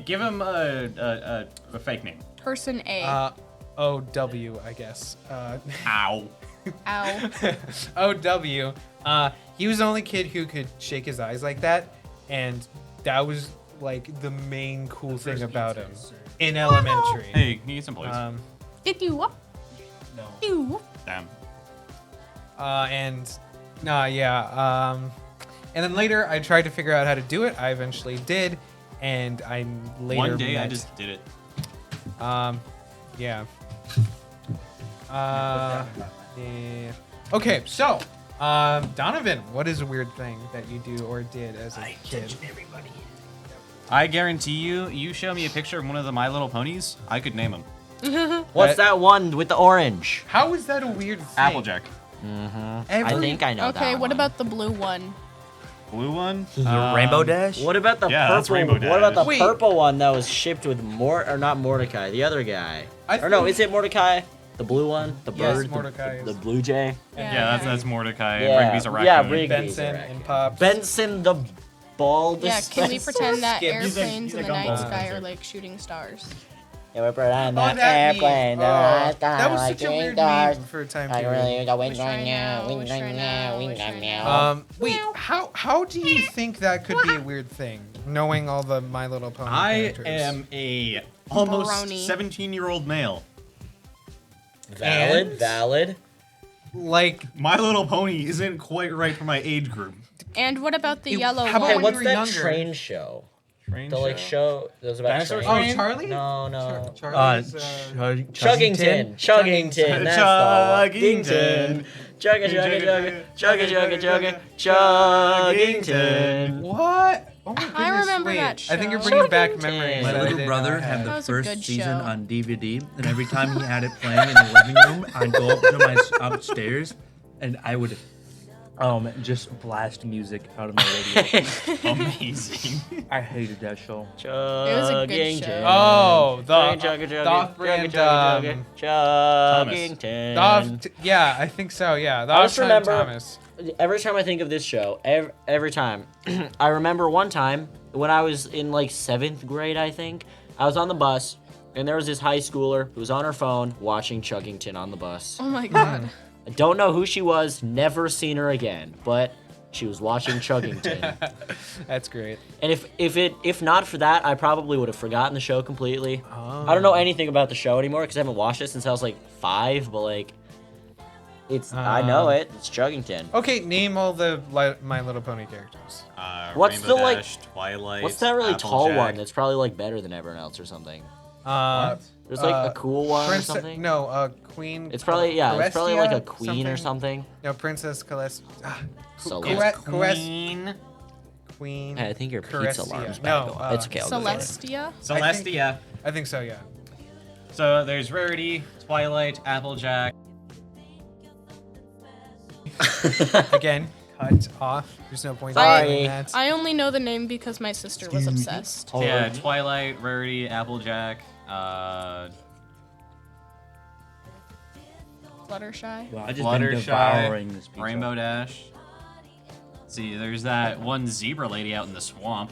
S3: Give him a fake name.
S1: Person A.
S2: OW, I guess.
S3: Ow.
S1: Ow.
S2: OW. He was the only kid who could shake his eyes like that, and that was like the main cool thing about him in elementary.
S3: Hey, can you get some please?
S1: Did you?
S5: No.
S1: You.
S3: Damn.
S2: And then later I tried to figure out how to do it. I eventually did, and I later
S3: One day I
S2: met-
S3: just did it.
S2: Yeah. Okay, so, Donovan, what is a weird thing that you do or did as a kid?
S3: I guarantee you show me a picture of one of the My Little Ponies, I could name them.
S6: What's that one with the orange?
S2: How is that a weird thing?
S3: Applejack.
S6: I think I know that
S1: Okay, what
S6: one.
S1: about the blue one?
S3: Blue one?
S5: Rainbow Dash?
S6: What about the
S3: Yeah, that's
S6: purple?
S3: Rainbow
S6: What about the
S2: Dash. Wait.
S6: purple one that was shipped with not Mordecai, the other guy? Or no,
S2: think-
S6: is it Mordecai? The blue one, the
S2: Yes,
S6: bird,
S2: Mordecai
S6: the
S2: is-
S6: blue jay.
S3: Yeah, that's Mordecai
S6: Yeah,
S3: and Rigby's a raccoon.
S6: yeah, Rigby's
S2: Benson
S6: a raccoon.
S2: and Pops.
S6: Benson the bald.
S1: Yeah, can we pretend that
S5: Skip.
S1: airplanes
S3: He's a
S1: in the night
S3: gumball
S1: sky
S3: dancer.
S1: are like shooting stars?
S6: Yeah, we're pretend
S2: Oh,
S6: that
S2: that
S6: airplane.
S2: meme. Oh, that was such a weird meme for a time
S6: I
S2: period.
S6: really got wings
S1: Wish
S6: right
S1: right
S6: now,
S1: now,
S6: wings
S1: wish
S6: right
S1: right
S6: now,
S1: now,
S6: wings
S1: wish
S6: right
S1: right
S6: now.
S2: Wait, how do you think that could be a weird thing, knowing all the My Little Pony
S3: I
S2: characters?
S3: am a almost
S1: Brony.
S3: 17-year-old male.
S6: Valid,
S2: And-
S6: valid.
S2: Like,
S3: My Little Pony isn't quite right for my age group.
S1: And what about the
S2: It-
S1: yellow
S2: how about
S1: one?
S6: Hey,
S2: when
S6: what's
S2: you were
S6: that
S2: younger?
S6: train show?
S3: Train
S6: The like show that was about
S3: Dinosaur
S6: trains?
S2: oh, Charlie?
S6: No, no.
S2: Charlie's,
S6: Chuggington. Chuggington. That's the one. Chugga, chugga, chugga. Chugga, chugga, chugga. Chuggington.
S2: What? Oh my goodness,
S1: remember
S2: wait.
S1: that
S2: I think you're
S1: show.
S2: bringing back
S6: Chuggington.
S2: memories.
S5: My
S2: that I
S5: little
S2: didn't
S5: brother
S2: know I
S5: had
S1: That
S5: the
S1: was a
S5: first
S1: good
S5: season
S1: show.
S5: on DVD, and every time he had it playing in the living room, I'd go up to my upstairs, and I would just blast music out of my radio.
S3: Amazing.
S5: I hated that show.
S1: It was a good show.
S2: Oh, the
S6: Chugga, chugga,
S2: Doth
S6: chugga,
S2: brand,
S6: chugga, chugga. Chuggington.
S2: yeah, I think so. Yeah, the
S6: I just
S2: Off-Time
S6: remember
S2: Thomas.
S6: every time I think of this show, every time, I remember one time when I was in like 7th grade, I think, I was on the bus, and there was this high schooler who was on her phone watching Chuggington on the bus.
S1: Oh my god.
S6: I don't know who she was, never seen her again, but she was watching Chuggington.
S2: That's great.
S6: And if not for that, I probably would have forgotten the show completely. I don't know anything about the show anymore because I haven't watched it since I was like 5, but like, I know it. It's Chuggington.
S2: Okay, name all the My Little Pony characters.
S6: What's
S3: Rainbow
S6: the, like-
S3: Dash, Twilight,
S6: What's that really tall
S3: Applejack.
S6: one that's probably like better than everyone else or something? There's like a cool one or something.
S2: No, Queen.
S6: It's probably it's probably like a
S2: Celestia?
S6: queen or something.
S2: No, Princess Celeste.
S6: Celestia.
S2: Queen.
S6: Hey, I think your pizza
S2: Carestia.
S6: alarm's
S2: No,
S6: back on. It's okay. I'll go get it.
S1: Celestia?
S3: Celestia.
S2: I think so. Yeah.
S3: So there's Rarity, Twilight, Applejack.
S2: Again, cut off. There's no point in
S6: Sorry.
S2: doing that.
S1: I only know the name because my sister was obsessed.
S3: Yeah, Twilight, Rarity, Applejack.
S1: Fluttershy.
S5: Well, I just been
S3: Fluttershy,
S5: devouring this pizza.
S3: Rainbow Dash. Let's see, there's that one zebra lady out in the swamp.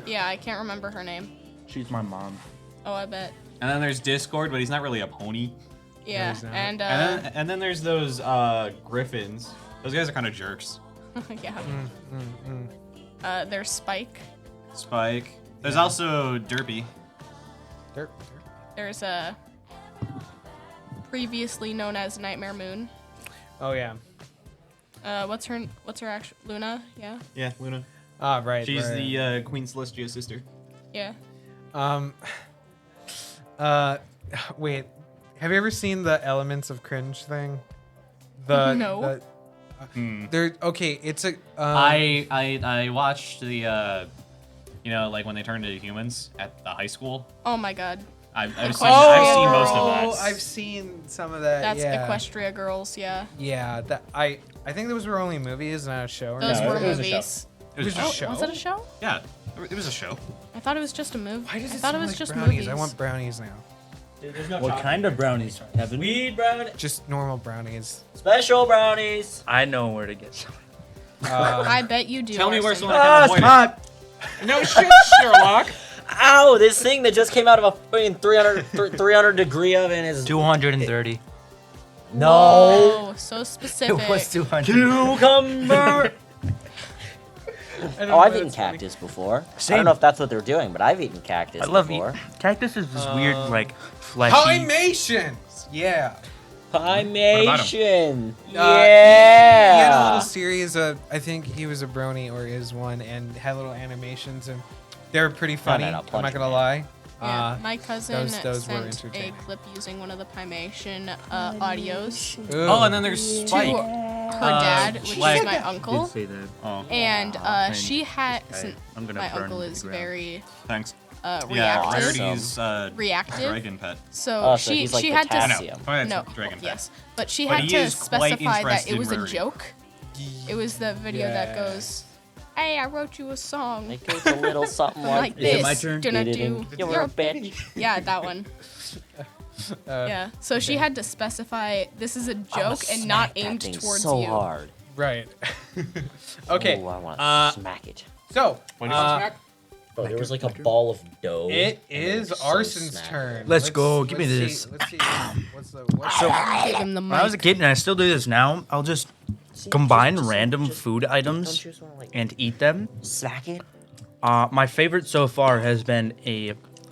S1: Yeah, I can't remember her name.
S5: She's my mom.
S1: Oh, I bet.
S3: And then there's Discord, but he's not really a pony.
S1: Yeah,
S2: he's not.
S1: and
S3: And then there's those griffins. Those guys are kind of jerks.
S1: yeah. There's Spike.
S3: Spike. There's also Derpy.
S2: Derp.
S1: There's a previously known as Nightmare Moon.
S2: Oh yeah.
S1: What's her actual Luna? Yeah.
S3: Yeah, Luna.
S2: Ah, right.
S3: She's
S2: right.
S3: the Queen Celestia sister.
S1: Yeah.
S2: Wait. Have you ever seen the Elements of Cringe thing? The
S1: No.
S2: There. Okay, it's a.
S3: I watched the like when they turned into humans at the high school.
S1: Oh my god.
S3: I've seen most of that.
S2: Oh, I've seen some of that.
S1: That's
S2: yeah.
S1: Equestria Girls, yeah.
S2: Yeah, that I think those were only movies, not a show. Or
S1: Those
S2: anything.
S1: were
S3: it was a
S1: movies.
S3: It was a
S2: Oh,
S3: show.
S1: Was it a show?
S3: Yeah, it was a show.
S1: I thought it was just a movie.
S2: Why does
S1: I
S2: it
S1: thought
S2: sound
S1: it was
S2: like
S1: just
S2: brownies?
S1: movies.
S2: I want brownies now.
S6: Dude, there's no
S5: What
S6: chocolate.
S5: kind of brownies, Kevin?
S6: Weed brownies.
S2: Just normal brownies.
S6: Special brownies.
S5: I know where to get some.
S1: I bet you do.
S3: Tell me where
S1: Arson.
S3: someone can avoid
S5: Hot.
S3: it. No shit, Sherlock.
S6: Ow! This thing that just came out of a fucking 300 degree oven is
S5: 230.
S6: no
S1: Oh, so specific.
S5: It was 200.
S6: cucumber.
S2: I
S6: Oh, I've eaten cactus before. I
S5: Same.
S6: don't know if that's what they're doing, but I've eaten cactus
S5: I love
S6: before.
S5: Cactus is this weird, like, fleshy.
S2: Pymations! Yeah.
S6: Pymation.
S2: He had a little
S6: Yeah.
S2: series of, I think he was a brony or is one, and had little animations, and they were pretty funny.
S6: no,
S2: I'm
S6: punch
S2: not gonna
S6: man.
S2: lie.
S1: Yeah, my cousin
S2: those were
S1: sent a
S2: entertaining.
S1: clip using one of the Pymation audios
S2: Ooh.
S3: Oh, and then there's
S1: to
S3: Spike.
S1: her dad, which
S3: like-
S1: is my
S5: Did
S1: uncle.
S5: say that.
S3: Oh,
S1: And
S5: man.
S1: she had,
S5: Okay, I'm gonna
S1: my
S5: burn
S1: uncle
S5: to the
S1: is
S5: ground.
S1: very
S3: thanks. Yeah,
S1: reactive.
S3: Rarity's
S1: Reactive.
S3: dragon pet.
S1: So
S6: Oh, so
S1: she
S6: he's like
S1: she had to
S6: potassium.
S3: Oh, that's
S1: no
S3: a dragon pet.
S1: yes, but she
S3: But
S1: had
S3: he
S1: to
S3: is quite
S1: specify that
S3: interested
S1: it
S3: in
S1: was a
S3: Rarity.
S1: joke. It was the video that
S2: Yeah.
S1: goes, "Hey, I wrote you a song
S6: It goes a little something like
S1: like
S5: Is
S1: this.
S5: it my turn?
S1: Do not
S6: Did it
S1: do.
S6: in- You're a bitch.
S1: Yeah, that one. Yeah. So she had to specify this is a joke and not aimed towards
S6: so
S1: you.
S6: hard.
S2: Right. Okay.
S6: Ooh, I want to smack it.
S2: So,
S3: When you smack?
S6: Oh, there was like a ball of dough.
S2: it
S6: and
S2: is
S6: was so
S2: Arson's
S6: snappy.
S2: turn.
S5: Let's go, give me
S2: see-
S5: this.
S2: Let's see. What's
S1: Give him the
S5: When I was a
S1: mic.
S5: kid, and I still do this now, I'll just
S6: See,
S5: combine
S6: just-
S5: random
S6: just-
S5: food
S6: don't
S5: items
S6: you just wanna, like,
S5: and eat them.
S6: smack it?
S5: My favorite so far has been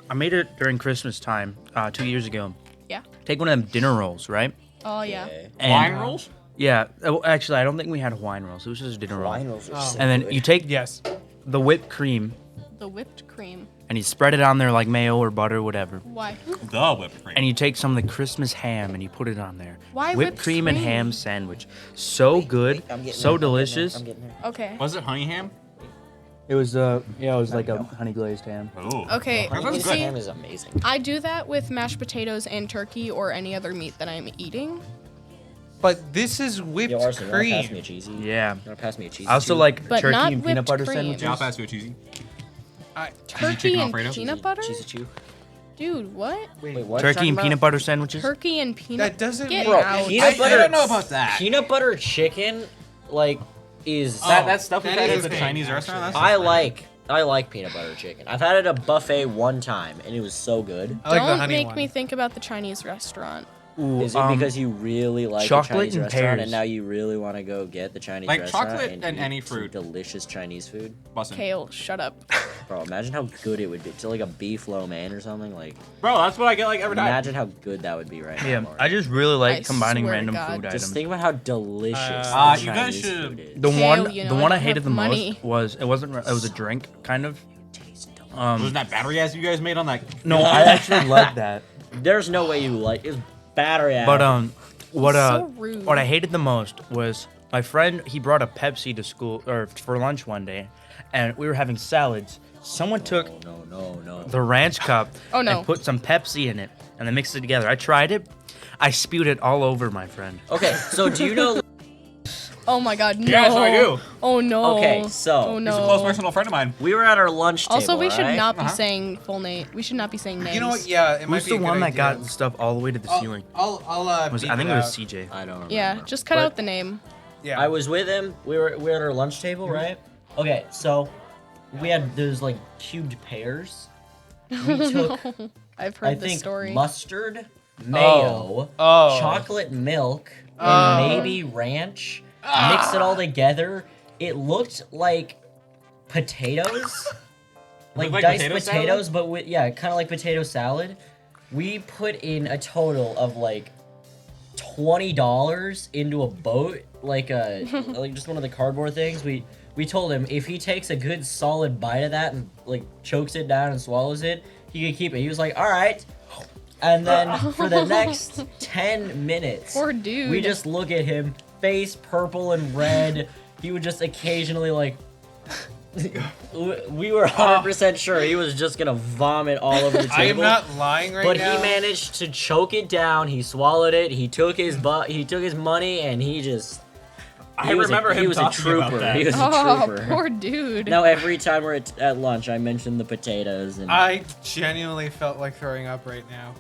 S5: I made it during Christmas time 2 years ago.
S1: Yeah.
S5: Take one of them dinner rolls, right?
S1: Oh yeah.
S6: Okay.
S5: And,
S3: Wine rolls?
S5: Yeah. Oh, actually, I don't think we had Hawaiian rolls. It was just a dinner roll.
S6: Wine rolls are so
S5: And then
S6: good.
S5: you take
S2: Yes.
S5: the whipped cream
S1: The whipped cream.
S5: and you spread it on there like mayo or butter, whatever.
S1: Why?
S3: The whipped cream.
S5: And you take some of the Christmas ham and you put it on there.
S1: Why
S5: whipped
S1: whipped
S5: cream and
S1: cream?
S5: ham sandwich. So good,
S6: I'm getting
S5: so
S6: there, I'm
S5: delicious.
S6: getting there.
S1: Okay.
S3: Was it honey ham?
S5: It was yeah, it was like a honey glazed ham.
S3: Oh.
S1: Okay.
S3: That
S1: You
S3: sounds
S6: This
S3: good.
S1: see,
S6: ham is amazing.
S1: I do that with mashed potatoes and turkey or any other meat that I'm eating.
S2: But this is whipped
S6: Yo, Arson, you wanna pass me
S2: cream.
S6: a cheesy?
S5: Yeah.
S6: You wanna pass me a cheesy?
S5: I also
S6: too?
S5: like
S1: But
S5: turkey
S1: not
S5: and peanut
S1: whipped
S5: butter
S1: cream.
S5: sandwiches.
S3: Yeah, I'll pass you a cheesy.
S1: Turkey
S3: chicken
S1: and
S3: Alfredo?
S1: peanut butter?
S6: Cheesy chew.
S1: Dude, what?
S6: Wait, what?
S5: Turkey and peanut butter sandwiches.
S1: Turkey and peanut.
S2: That doesn't
S1: Get
S2: mean
S6: Bro,
S1: out.
S6: peanut butter.
S3: I don't know about that.
S6: Peanut butter chicken, like, is
S3: That stuff we
S2: that
S3: had
S2: is
S3: at the
S2: big,
S3: Chinese
S2: actually.
S3: restaurant?
S6: I like peanut butter chicken. I've had it at a buffet one time, and it was so good.
S2: I like the
S1: Don't
S2: honey
S1: make
S2: one.
S1: me think about the Chinese restaurant.
S5: Ooh,
S6: Is it because you really like the
S5: chocolate
S6: Chinese
S5: and
S6: restaurant,
S5: pears.
S6: and now you really want to go get the Chinese
S3: Like
S6: restaurant
S3: chocolate
S6: and
S3: and
S6: eat
S3: any
S6: some
S3: fruit.
S6: delicious Chinese food?
S3: Bussin'.
S1: Kale, shut up.
S6: Bro, imagine how good it would be. To like a beef lo mein or something. Like,
S3: Bro, that's what I get like every time.
S6: imagine how good that would be right now.
S5: Yeah,
S6: Lauren.
S5: I just really like
S1: I
S5: combining
S1: swear to
S5: random
S1: God.
S5: food
S6: Just
S5: items.
S6: think about how delicious
S3: you
S6: the
S3: guys
S6: Chinese
S3: should-
S6: food is.
S5: The
S1: Kale,
S5: one,
S1: you
S5: the
S1: know,
S5: one
S1: I
S5: I hated
S1: have
S5: the
S1: money.
S5: most was it was a drink kind of.
S3: Wasn't that battery ass you guys made on that?
S5: No, I actually loved that.
S6: There's no way you like it's battery
S5: But
S6: acid.
S1: So rude.
S5: what I hated the most was my friend. He brought a Pepsi to school or for lunch one day, and we were having salads. Someone took
S6: No.
S5: the ranch cup
S1: Oh, no.
S5: and put some Pepsi in it, and they mixed it together. I tried it. I spewed it all over my friend.
S6: Okay, so do you know?
S1: Oh my God, no.
S3: Yes, I do.
S1: Oh no.
S6: Okay, so-
S1: Oh
S3: He's a close
S1: no.
S3: personal friend of mine.
S6: We were at our lunch table.
S1: Also, we should
S6: right?
S1: not be saying full name. We should not be saying names.
S2: You know what? Yeah, it might
S5: Who's
S2: be
S5: the
S2: a good
S5: one that
S2: idea.
S5: got the stuff all the way to the ceiling?
S2: I'll
S5: Was,
S2: beep
S5: I think
S2: it
S5: it was
S2: out.
S5: CJ.
S6: I don't remember.
S1: Yeah, just cut
S5: But-
S1: out the name.
S2: Yeah.
S6: I was with him. We were at our lunch table, right? Okay, so we had those like cubed pears. We took,
S1: I've
S6: I
S1: heard this
S6: think,
S1: story.
S6: mustard, mayo,
S2: Oh.
S6: chocolate milk, and maybe ranch. Mixed it all together. It looked like potatoes, like
S3: like
S6: diced
S3: potato
S6: potatoes, but with kind of like potato salad. We put in a total of like $20 into a boat, like like just one of the cardboard things. We told him if he takes a good solid bite of that and like chokes it down and swallows it, he could keep it. He was like, all right. And then for the next 10 minutes,
S1: Poor dude.
S6: we just look at him, face purple and red. He would just occasionally like We were 100% sure he was just gonna vomit all over the table.
S2: I am not lying right
S6: but
S2: now.
S6: he managed to choke it down. He swallowed it. He took his money, and he just.
S3: I remember him
S6: he was a
S3: talking
S6: trooper.
S3: about that.
S6: He was a
S1: Oh,
S6: trooper.
S1: poor dude.
S6: Now every time we're at lunch, I mention the potatoes, and
S2: I genuinely felt like throwing up right now.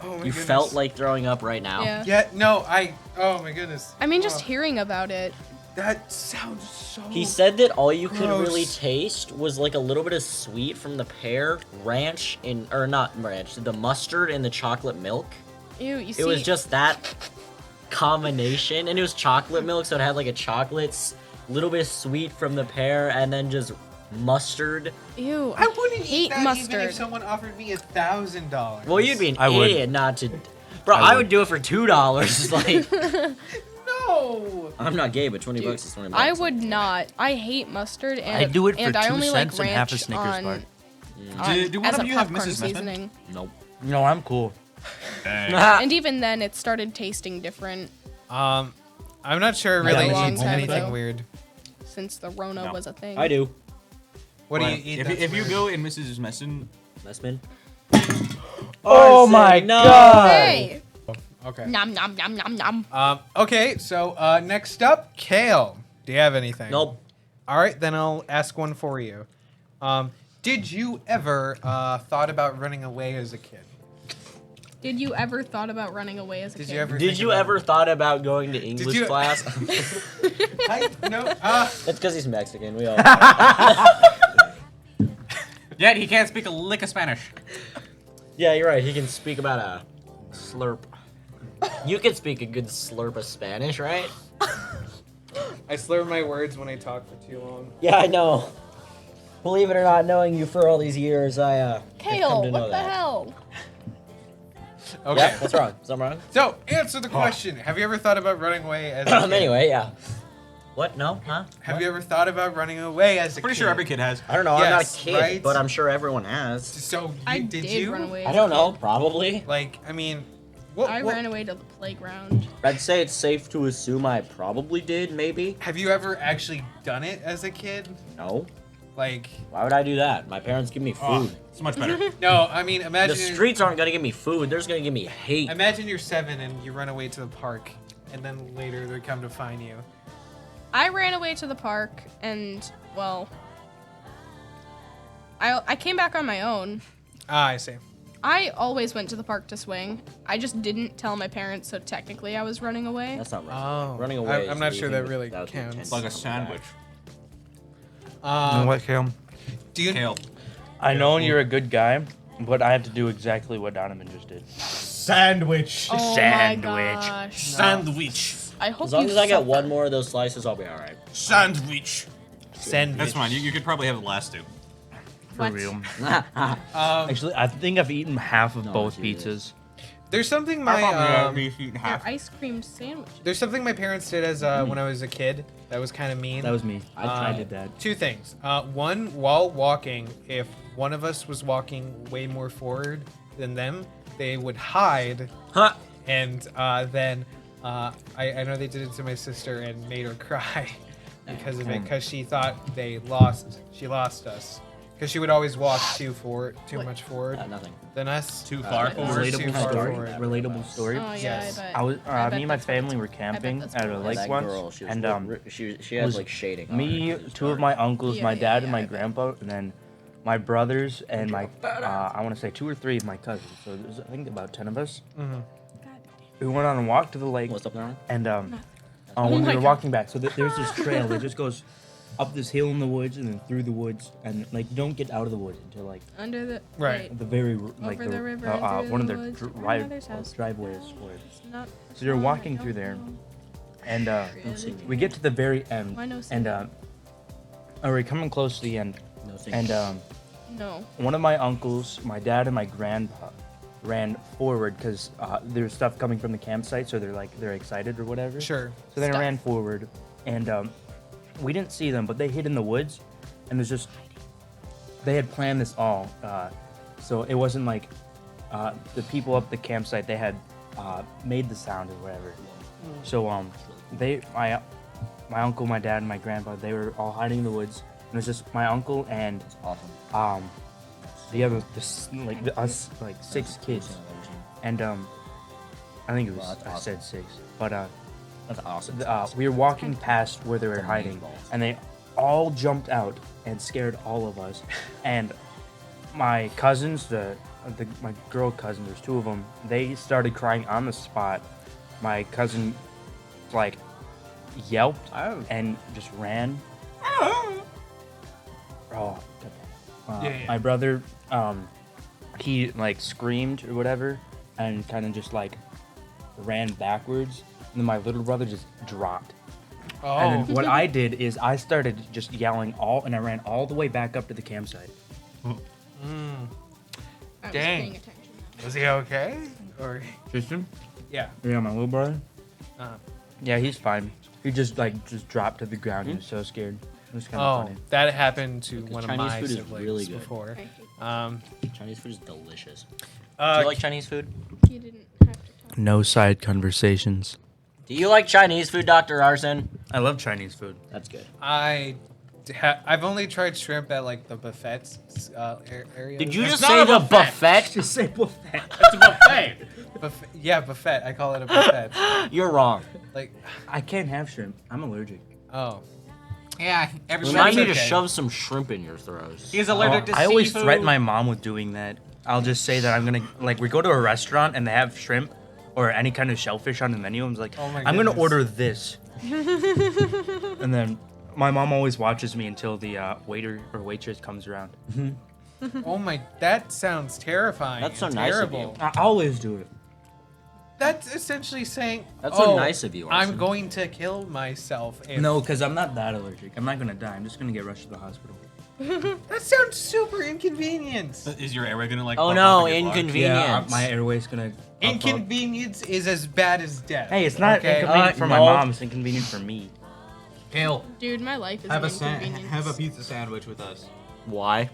S2: Oh my
S6: you
S2: goodness.
S6: felt like throwing up right now.
S1: Yeah.
S2: Yeah, no, oh my goodness.
S1: I mean, just
S2: Oh,
S1: hearing about it.
S2: that sounds so
S6: He said that all you could
S2: Gross.
S6: really taste was like a little bit of sweet from the pear, ranch, or not ranch, the mustard and the chocolate milk.
S1: Ew, you see.
S6: It was just that combination, and it was chocolate milk, so it had like a chocolate, little bit sweet from the pear, and then just mustard.
S1: Ew.
S2: I wouldn't
S1: hate
S2: eat that even
S1: mustard.
S2: if someone offered me $1,000.
S6: Well, you'd be an
S5: I would.
S6: idiot not to. Bro, I would do it for $2. Like,
S2: No.
S6: I'm not gay, but 20 bucks is 20 bucks.
S1: I would not. I hate mustard, and
S5: I'd do it for
S1: and I
S5: 2
S1: only
S5: cents
S1: like
S5: and half a
S1: ranch
S5: Snickers
S1: on,
S5: bar.
S3: Do one
S1: as
S3: of
S1: a
S3: you have
S1: popcorn
S3: Mrs. Smithman?
S1: seasoning.
S6: Nope.
S5: No, I'm cool.
S1: And even then, it started tasting different
S2: I'm not sure I
S1: Like a
S2: really
S1: long
S2: eat
S1: time
S2: anything
S1: ago.
S2: weird.
S1: since the Rona
S3: No.
S1: was a thing.
S6: I do.
S2: What do
S3: Well,
S2: you eat?
S3: If,
S2: that's
S3: if you
S2: weird?
S3: go in Mrs. Messon,
S6: Messman.
S4: Oh my god!
S1: Hey!
S2: Okay.
S1: Nom nom nom nom nom.
S2: Okay, so next up, Kale. Do you have anything?
S6: Nope.
S2: All right, then I'll ask one for you. Did you ever thought about running away as a kid?
S1: Did you ever thought about running away as a
S2: Did
S1: kid?
S2: you ever?
S6: Did
S2: think
S6: you
S2: about
S6: ever thought about going to English
S2: you-
S6: class?
S2: No.
S6: That's because he's Mexican. We all.
S3: yet he can't speak a lick of Spanish.
S6: Yeah, you're right. He can speak about a slurp. You can speak a good slurp of Spanish, right?
S2: I slur my words when I talk for too long.
S6: Yeah, I know. Believe it or not, knowing you for all these years, I have come
S1: Kale,
S6: to know
S1: what the
S6: that.
S1: hell?
S2: Okay.
S6: Yeah, what's wrong? Something wrong?
S2: So answer the question. Have you ever thought about running away as a kid?
S6: Anyway, yeah. What? No? Huh?
S2: Have
S6: What?
S2: you ever thought about running away as a
S3: Pretty
S2: kid?
S3: sure every kid has.
S6: I don't know. I'm not a
S2: Yes,
S6: kid,
S2: right?
S6: but I'm sure everyone has.
S2: So
S1: I
S2: did
S1: did
S2: you?
S1: run away.
S6: I
S1: as
S6: don't
S1: a
S6: know.
S1: kid.
S6: Probably.
S2: Like, I mean, what?
S1: I
S2: what-
S1: ran away to the playground.
S6: I'd say it's safe to assume I probably did. Maybe.
S2: Have you ever actually done it as a kid?
S6: No.
S2: Like,
S6: Why would I do that? My parents give me
S3: Oh,
S6: food.
S3: it's much better.
S2: no. I mean, imagine.
S6: The streets aren't gonna give me food. They're just gonna give me hate.
S2: Imagine you're 7 and you run away to the park, and then later they come to find you.
S1: I ran away to the park, and well, I came back on my own.
S2: Ah, I see.
S1: I always went to the park to swing. I just didn't tell my parents, so technically I was running away.
S6: That's not right.
S2: Oh,
S6: Running away.
S2: I'm
S6: is
S2: not sure that
S6: leaving
S2: really
S6: without the
S2: counts.
S6: intent
S3: It's like
S6: to
S3: a
S6: come
S3: sandwich.
S6: back.
S5: What, Kale?
S2: Do you?
S3: Kale.
S5: I know you're a good guy, but I have to do exactly what Donovan just did.
S3: Sandwich.
S1: Oh
S5: Sandwich.
S1: my gosh.
S3: Sandwich.
S1: I hope
S6: As long
S1: you
S6: as I get
S1: suffer.
S6: one more of those slices, I'll be all right.
S3: Sandwich.
S2: Sandwich.
S3: That's fine. You could probably have the last two.
S5: For
S1: What?
S5: real.
S2: Um,
S5: Actually, I think I've eaten half of
S6: No,
S5: both
S6: Jesus.
S5: pizzas.
S2: there's something
S3: I
S2: my
S3: probably have
S2: um,
S3: eaten
S1: They're
S3: half.
S1: ice cream sandwiches.
S2: there's something my parents did as when I was a kid that was kind of mean.
S5: That was me. I
S2: Um,
S5: did that.
S2: Two things. One, while walking, if one of us was walking way more forward than them, they would hide,
S6: Huh?
S2: and then I know they did it to my sister and made her cry because of it, because she thought she lost us, because she would always walk too much forward
S6: Nothing.
S2: than us.
S3: Too far
S1: Right.
S3: forward.
S2: Too
S5: Relatable
S2: far
S5: story.
S2: forward.
S5: Relatable story.
S1: Oh yeah,
S2: Yes.
S1: I bet.
S5: I was
S1: I bet
S5: me and my
S1: that's what
S5: family
S1: it's-
S5: were
S1: I bet
S5: camping
S1: that's
S5: at
S1: what
S5: a
S1: it
S5: lake
S6: that
S5: once,
S6: girl, she was
S5: and
S6: she had
S5: was
S6: like shading. on her.
S5: me,
S6: She was
S5: two of
S6: dark.
S5: my uncles,
S1: Yeah,
S5: my
S1: yeah,
S5: dad,
S1: yeah,
S5: and my
S1: I bet.
S5: grandpa, and then my brothers and my I want to say 2 or 3 of my cousins. So there's I think about 10 of us. We went on a walk to the lake,
S6: What's up now?
S5: and
S1: Oh
S5: when
S1: my
S5: we were
S1: God.
S5: walking back, so there's this trail that just goes up this hill in the woods and then through the woods, and like you don't get out of the woods until like
S1: Under the
S2: Right.
S5: the very like
S1: Over the river, through
S5: one of
S1: the
S5: their
S1: woods, to my
S5: drive,
S1: mother's house.
S5: driveways. Or,
S1: It's not-
S5: so you're
S1: I
S5: walking
S1: don't
S5: through there,
S1: know.
S5: and
S1: Really?
S5: we get to the very end,
S1: Why no
S5: and
S1: singing?
S5: we're coming close to the end,
S6: No singing.
S5: and
S1: No.
S5: one of my uncles, my dad, and my grandpa ran forward because there's stuff coming from the campsite, so they're excited or whatever.
S2: Sure.
S5: So they
S1: Stuff.
S5: ran forward, and we didn't see them, but they hid in the woods, and it was just they had planned this all. So it wasn't like the people up the campsite they had made the sound or whatever. So my uncle, my dad, and my grandpa, they were all hiding in the woods, it was just my uncle and the other us like 6 kids, and I think it was I said 6, but
S6: That's awesome.
S5: we were walking past where they were hiding, and they all jumped out and scared all of us, and my cousins, my girl cousins, there's 2 of them, they started crying on the spot. My cousin like yelped and just ran. My brother, he like screamed or whatever, and kind of just like ran backwards. And then my little brother just dropped.
S2: Oh.
S5: And then what I did is I started just yelling and I ran all the way back up to the campsite.
S1: I was
S2: Dang.
S1: paying attention.
S2: Was he okay? Or
S5: Tristan?
S2: yeah.
S5: Yeah, my little brother.
S2: Uh-huh.
S5: Yeah, he's fine. He just dropped to the ground. He was so scared. It was kind of
S2: Oh,
S5: funny.
S2: that happened to one
S6: Chinese
S2: of my
S6: food is
S2: siblings
S6: really good.
S2: before.
S1: I hate
S6: Chinese food is delicious. Do you like Chinese food?
S1: you didn't have to talk.
S5: No side conversations.
S6: Do you like Chinese food, Dr. Arson?
S5: I love Chinese food.
S6: That's good.
S2: I've only tried shrimp at like the buffets area.
S6: Did you
S3: It's
S6: just
S3: not
S6: say
S3: a
S6: the
S3: buffet.
S6: buffet?
S5: Just say buffet.
S3: It's a buffet.
S2: Yeah, buffet. I call it a buffet.
S6: You're wrong.
S2: Like,
S5: I can't have shrimp. I'm allergic.
S2: oh.
S3: Yeah, every
S6: Remind me
S3: shrimp's
S6: to
S2: okay.
S6: shove some shrimp in your throats.
S3: He's allergic to
S5: I always
S3: seafood.
S5: threaten my mom with doing that. I'll just say that I'm gonna we go to a restaurant and they have shrimp or any kind of shellfish on the menu. I'm like,
S2: Oh my
S5: I'm gonna
S2: goodness.
S5: order this. And then my mom always watches me until the waiter or waitress comes around.
S2: Oh my, that sounds terrifying.
S6: That's so
S2: and
S6: nice of
S2: terrible.
S6: you.
S5: I always do it.
S2: That's essentially saying,
S6: That's so
S2: oh,
S6: nice of you,
S2: I'm
S6: Arson.
S2: going to kill myself. If
S5: No, because I'm not that allergic. I'm not gonna die. I'm just gonna get rushed to the hospital.
S2: That sounds super inconvenient.
S3: Is your airway gonna like?
S6: Oh
S3: bump
S6: no,
S3: up and get blocked?
S6: inconvenience.
S5: My airway's gonna.
S2: Inconvenience is as bad as death.
S5: Hey, it's not
S2: okay?
S5: inconvenient for my
S6: no.
S5: mom. It's inconvenient for me.
S3: Kale,
S1: Dude, my life is
S3: have
S1: an
S3: a
S1: inconvenience.
S3: have a pizza sandwich with us
S6: Why?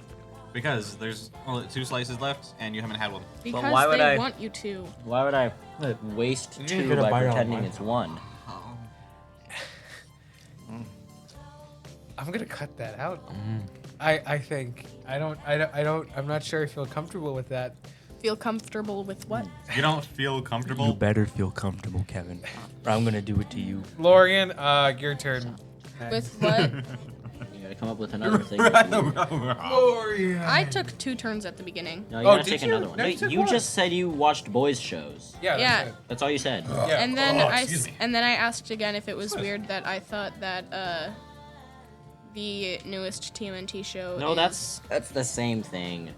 S3: because there's only 2 slices left and you haven't had one.
S1: Because
S6: why would
S1: they
S6: I-
S1: want you to.
S6: Why would I waste
S5: You
S6: 2
S5: get a
S6: by
S5: bite out of
S6: pretending
S5: mine.
S6: it's 1?
S2: I'm gonna cut that out. I think I'm not sure I feel comfortable with that.
S1: Feel comfortable with what?
S3: You don't feel comfortable?
S5: You better feel comfortable, Kevin, or I'm gonna do it to you.
S2: Lorian, your turn.
S1: With what?
S6: You gotta come up with another thing.
S2: Lorian.
S1: I took 2 turns at the beginning.
S6: No, you
S2: Oh,
S6: gotta
S2: did
S6: take
S2: you?
S6: another one.
S2: No,
S6: No,
S2: you took
S6: you
S2: one.
S6: just said you watched boys shows.
S2: Yeah.
S1: Yeah.
S2: That's it.
S6: That's all you said.
S2: Yeah.
S1: And then
S3: Oh,
S1: I
S3: excuse me.
S1: I asked again if it was weird that I thought that the newest TMNT show
S6: No,
S1: is
S6: that's the same thing.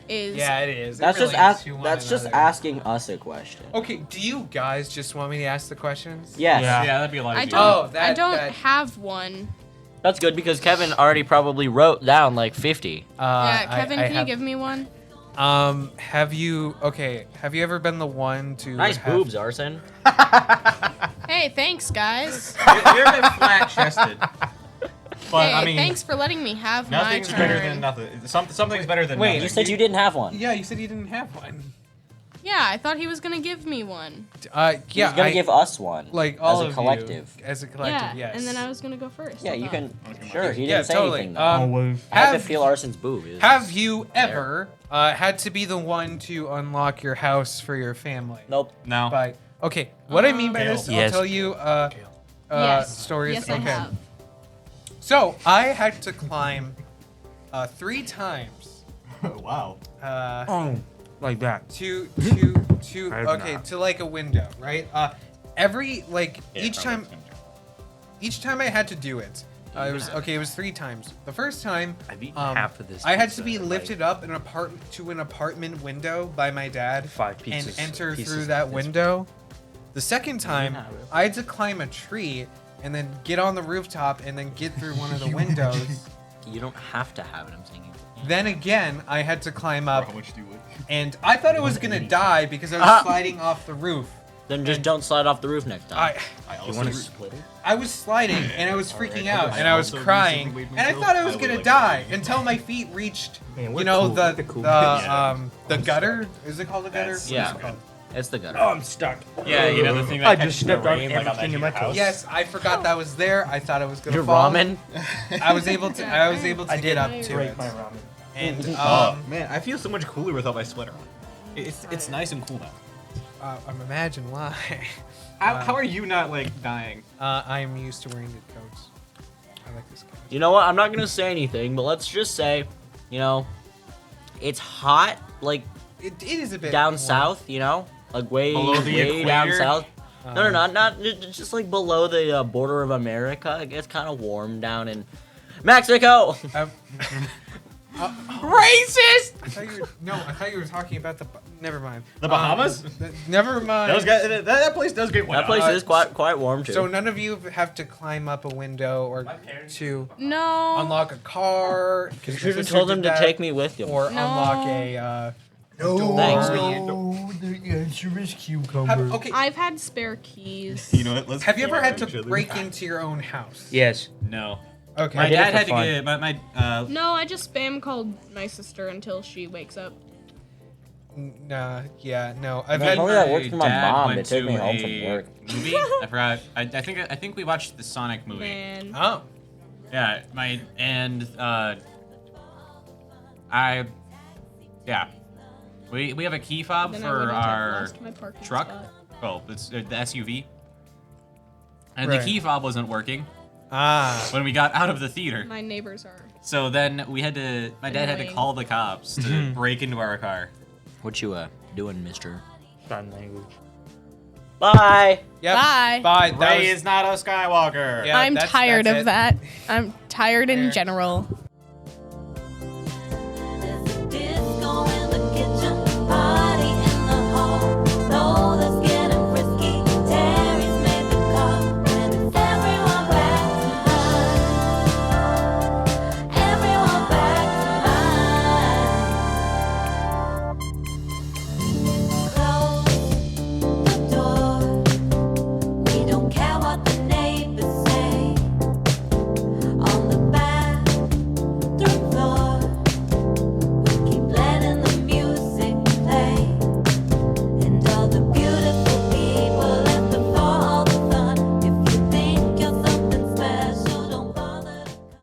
S2: Yeah, it is. It
S6: That's just
S2: relates to one
S6: that's just
S2: another.
S6: asking us a question.
S2: Okay, do you guys just want me to ask the questions?
S6: Yes.
S5: Yeah.
S3: Yeah, that'd be a lot
S1: I
S3: easier.
S1: don't
S2: Oh,
S1: I
S2: that-
S1: don't
S2: that-
S1: have one.
S6: That's good because Kevin already probably wrote down like 50.
S1: Yeah, Kevin,
S2: I
S1: can you
S2: have-
S1: give me one?
S2: Have you ever been the one to
S6: Nice
S2: have-
S6: boobs, Arson.
S1: Hey, thanks guys.
S3: You're a bit flat chested. But
S1: Hey,
S3: I mean,
S1: thanks for letting me have my
S3: nothing's
S1: turn.
S3: better than nothing. Something's better than
S2: Wait,
S3: nothing.
S6: You said you didn't have one.
S2: Yeah, you said you didn't have one.
S1: Yeah, I thought he was gonna give me one.
S2: Yeah,
S6: He's gonna give us one.
S2: like all
S6: as a
S2: of
S6: collective.
S2: You, as a collective,
S1: Yeah,
S2: yes.
S1: and then I was gonna go first.
S6: Yeah,
S1: I
S6: you
S1: thought.
S6: can. Sure, he
S2: Yeah,
S6: didn't say
S2: totally.
S6: anything though.
S5: Always.
S6: I had to
S2: have-
S6: feel Arson's boob. It was-
S2: Have you ever had to be the one to unlock your house for your family?
S6: Nope.
S3: No.
S2: By okay, what I mean by this,
S5: Yes.
S2: I'll tell you
S1: Yes.
S2: stories.
S1: Yes,
S2: okay.
S1: I have.
S2: So I had to climb 3 times
S3: Wow.
S5: Like that.
S2: to
S5: I have
S2: okay
S5: not.
S2: to like a window, right? Every like each time I had to do it. It was 3 times. The first time
S5: I've eaten
S2: half
S5: of this.
S2: I had to
S5: pizza,
S2: be
S5: like,
S2: lifted up in an apartment window by my dad
S5: 5 pizzas.
S2: and enter
S5: pieces
S2: through
S5: of
S2: that
S5: pizza.
S2: window. The second time,
S6: Yeah, bro.
S2: I had to climb a tree and then get on the rooftop and then get through one of the windows.
S6: You don't have to have it. I'm saying you.
S2: Then again, I had to climb up,
S3: How much do you would?
S2: and I thought I was gonna die because I was sliding off the roof.
S6: Then just don't slide off the roof next time.
S3: I
S5: You
S3: also
S5: want to
S3: re-
S5: split it?
S2: I was sliding and I was freaking out
S3: I
S2: and I was
S3: also
S2: crying
S3: recently weighed
S2: and I
S3: myself.
S2: thought I was
S3: I would
S2: gonna
S3: like
S2: die
S3: to-
S2: until my feet reached,
S5: Man,
S2: you
S5: we're
S2: know,
S5: cool. We're cool.
S2: the gutter. Is it called a gutter?
S3: Yes.
S2: What
S6: Yeah.
S2: is it called?
S6: It's the gutter.
S5: Oh, I'm stuck.
S3: Yeah, you know the thing that
S5: I
S3: catches
S5: just
S3: the
S5: stepped on
S3: rain, like, on the
S5: everything in my
S3: house?
S2: Yes, I forgot that was there. I thought it was gonna
S6: Your
S2: fall.
S6: ramen?
S2: I was able to. I was able to
S5: I
S2: get
S5: did
S2: up to
S5: break
S2: it.
S5: my ramen.
S2: And
S3: Oh man, I feel so much cooler without my sweater on. It's nice and cool now.
S2: I'm imagine why.
S3: How are you not like dying?
S2: I'm used to wearing knit coats. I like this coat.
S6: You know what? I'm not gonna say anything, but let's just say, you know, it's hot, like
S2: It is a bit
S6: down
S2: warm.
S6: south. You know, like way
S3: Below the
S6: way down
S3: equator?
S6: south. No, not just like below the border of America. It gets kind of warm down in Mexico. Racist.
S2: I thought you were talking about the. Never mind.
S3: The Bahamas?
S2: Never mind.
S3: Those guys, that place does get wet.
S6: That place is quite warm too.
S2: So none of you have to climb up a window or to
S1: No.
S2: unlock a car.
S6: you should have told them to take me with you.
S2: Or
S1: No.
S2: unlock a.
S6: Thanks.
S5: The answer is cucumber.
S2: Okay.
S1: I've had spare keys.
S3: You know what? Let's
S2: Have you ever had to
S3: each other.
S2: break into your own house?
S5: Yes.
S3: No.
S2: Okay.
S3: My
S5: did it
S3: dad
S5: for
S3: had to
S5: fun.
S3: get my
S1: No, I just spam called my sister until she wakes up.
S2: Nah. Yeah. No. I've
S6: Man,
S2: had.
S6: only that worked for my
S3: dad
S6: mom
S3: went
S6: to take me
S3: to
S6: home from
S3: a
S6: work.
S3: Movie. I forgot. I think we watched the Sonic movie.
S1: Man.
S2: Oh.
S3: Yeah, we have a key fob
S1: Then I
S3: for
S1: wouldn't have
S3: our
S1: lost my parking
S3: truck.
S1: spot.
S3: Oh, it's the SUV. And
S2: Right.
S3: the key fob wasn't working
S2: Ah.
S3: when we got out of the theater.
S1: My neighbors are.
S3: So then my dad had to
S1: Annoying.
S3: call the cops to break into our car.
S6: What you doing, Mister?
S5: Sign language.
S6: Bye.
S2: Yep.
S1: Bye.
S2: Bye. That
S3: Ray
S2: was-
S3: is not a Skywalker.
S2: Yeah,
S1: I'm
S2: that's
S1: tired of
S2: it.
S1: that. I'm tired in
S2: There.
S1: general.